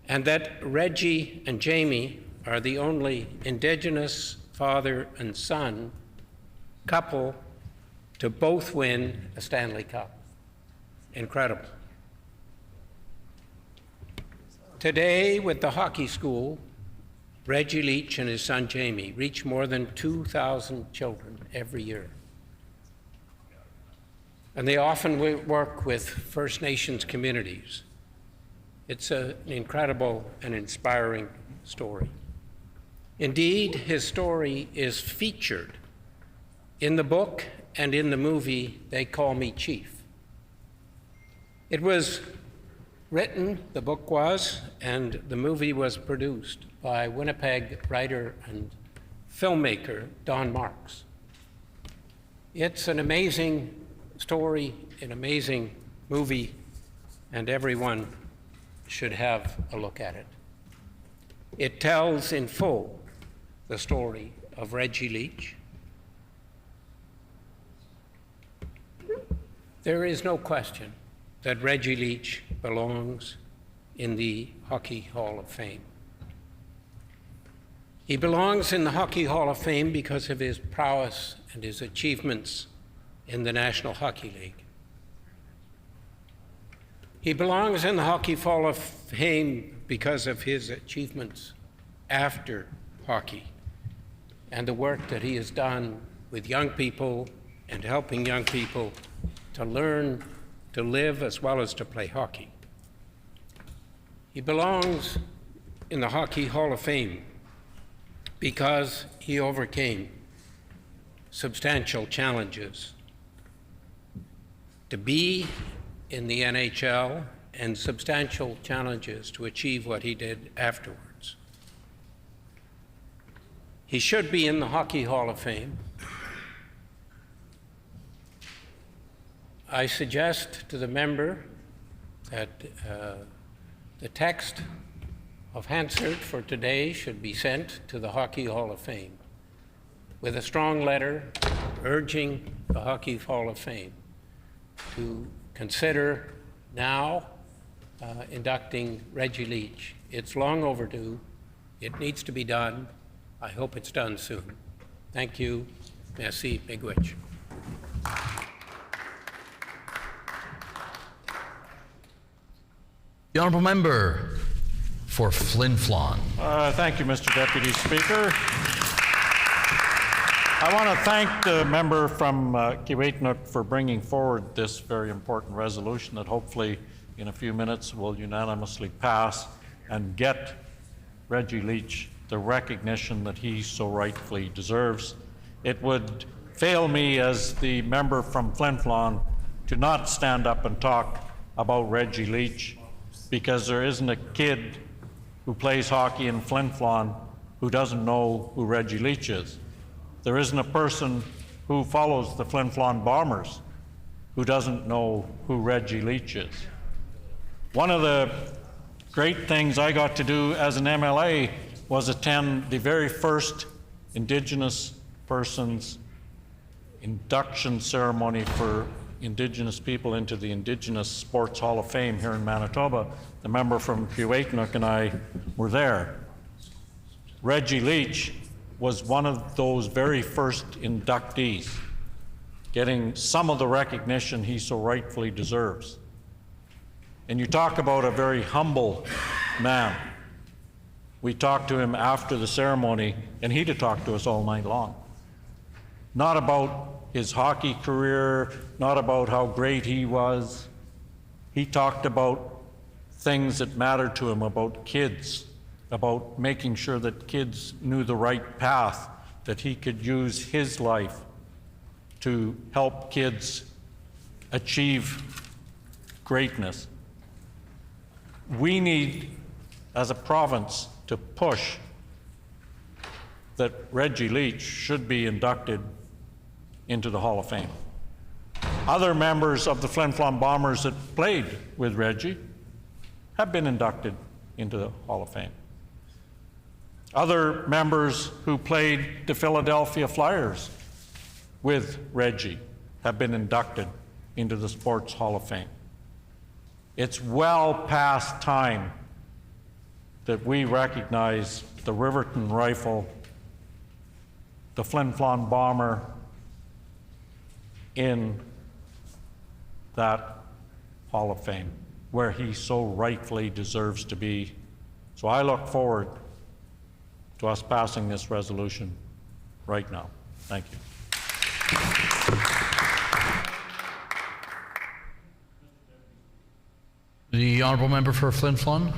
and that Reggie and Jamie are the only Indigenous father and son couple to both win a Stanley Cup. Incredible. Today, with the hockey school, Reggie Leach and his son Jamie reach more than 2,000 children every year. And they often work with First Nations communities. It's an incredible and inspiring story. Indeed, his story is featured in the book and in the movie They Call Me Chief. It was written, the book was, and the movie was produced by Winnipeg writer and filmmaker Don Marks. It's an amazing story, an amazing movie, and everyone should have a look at it. It tells in full the story of Reggie Leach. There is no question that Reggie Leach belongs in the Hockey Hall of Fame. He belongs in the Hockey Hall of Fame because of his prowess and his achievements in the National Hockey League. He belongs in the Hockey Hall of Fame because of his achievements after hockey and the work that he has done with young people and helping young people to learn to live as well as to play hockey. He belongs in the Hockey Hall of Fame because he overcame substantial challenges to be in the NHL and substantial challenges to achieve what he did afterwards. He should be in the Hockey Hall of Fame. I suggest to the member that the text of Hansard for today should be sent to the Hockey Hall of Fame with a strong letter urging the Hockey Hall of Fame to consider now inducting Reggie Leach. It's long overdue. It needs to be done. I hope it's done soon. Thank you. Merci. Miigwech. The Honourable Member for Flin Flon. Thank you, Mr. Deputy Speaker. I want to thank the member from Kiiwetinoong for bringing forward this very important resolution that hopefully in a few minutes will unanimously pass and get Reggie Leach the recognition that he so rightfully deserves. It would fail me as the member from Flin Flon to not stand up and talk about Reggie Leach, because there isn't a kid who plays hockey in Flin Flon who doesn't know who Reggie Leach is. There isn't a person who follows the Flin Flon Bombers who doesn't know who Reggie Leach is. One of the great things I got to do as an MLA was attend the very first Indigenous persons induction ceremony for Indigenous people into the Indigenous Sports Hall of Fame here in Manitoba. The member from Kiiwetinoong and I were there. Reggie Leach was one of those very first inductees, getting some of the recognition he so rightfully deserves. And you talk about a very humble man. We talked to him after the ceremony, and he'd have talked to us all night long. Not about his hockey career, not about how great he was. He talked about things that mattered to him, about kids, about making sure that kids knew the right path, that he could use his life to help kids achieve greatness. We need, as a province, to push that Reggie Leach should be inducted into the Hall of Fame. Other members of the Flin Flon Bombers that played with Reggie have been inducted into the Hall of Fame. Other members who played the Philadelphia Flyers with Reggie have been inducted into the Sports Hall of Fame. It's well past time that we recognize the Riverton Rifle, the Flin Flon Bomber in that Hall of Fame, where he so rightfully deserves to be So I look forward to us passing this resolution right now. Thank you. The honourable member for Flin Flon?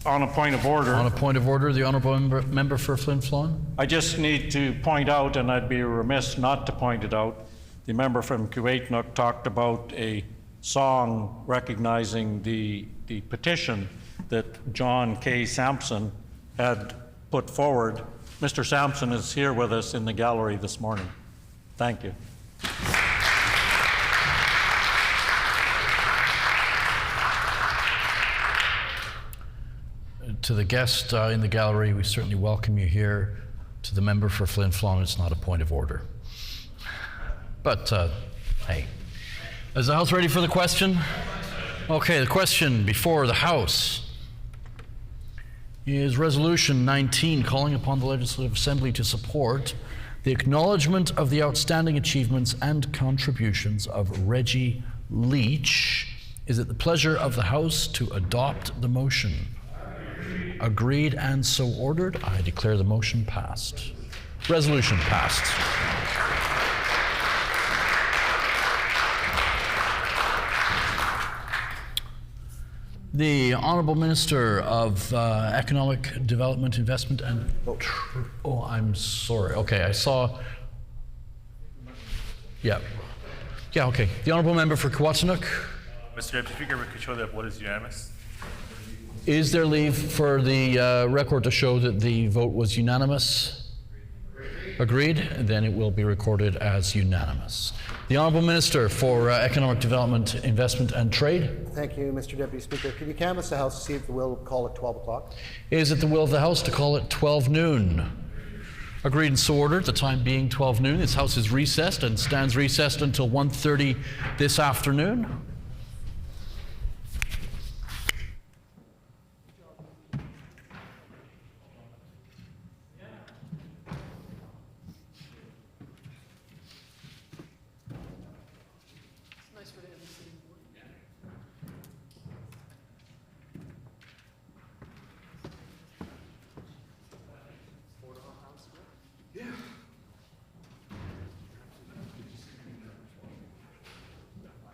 On a point of order. On a point of order, the honourable member for Flin Flon? I just need to point out, and I'd be remiss not to point it out, the member from Kuwaitnuk talked about a song recognizing the petition that John K. Sampson had put forward. Mr. Sampson is here with us in the gallery this morning. Thank you. To the guest in the gallery, we certainly welcome you here. To the member for Flin Flon, it's not a point of order. But, hey. Is the House ready for the question? Okay, the question before the House is Resolution 19, calling upon the Legislative Assembly to support the acknowledgement of the outstanding achievements and contributions of Reggie Leach. Is it the pleasure of the House to adopt the motion? Agreed and so ordered. I declare the motion passed. Resolution passed. The Honourable Minister of Economic Development, Investment and... Oh, I'm sorry. Okay, I saw... Yeah. Yeah, okay. The Honourable Member for Kiwatanuk. Mr. Deputy Speaker, we could show that vote is unanimous. Is there leave for the record to show that the vote was unanimous? Agreed? Then it will be recorded as unanimous. The Honourable Minister for Economic Development, Investment and Trade. Thank you, Mr. Deputy Speaker. Could you canvass the House to see if the will call at 12 o'clock? Is it the will of the House to call it 12 noon? Agreed and so ordered, the time being 12 noon. This House is recessed and stands recessed until 1:30 this afternoon.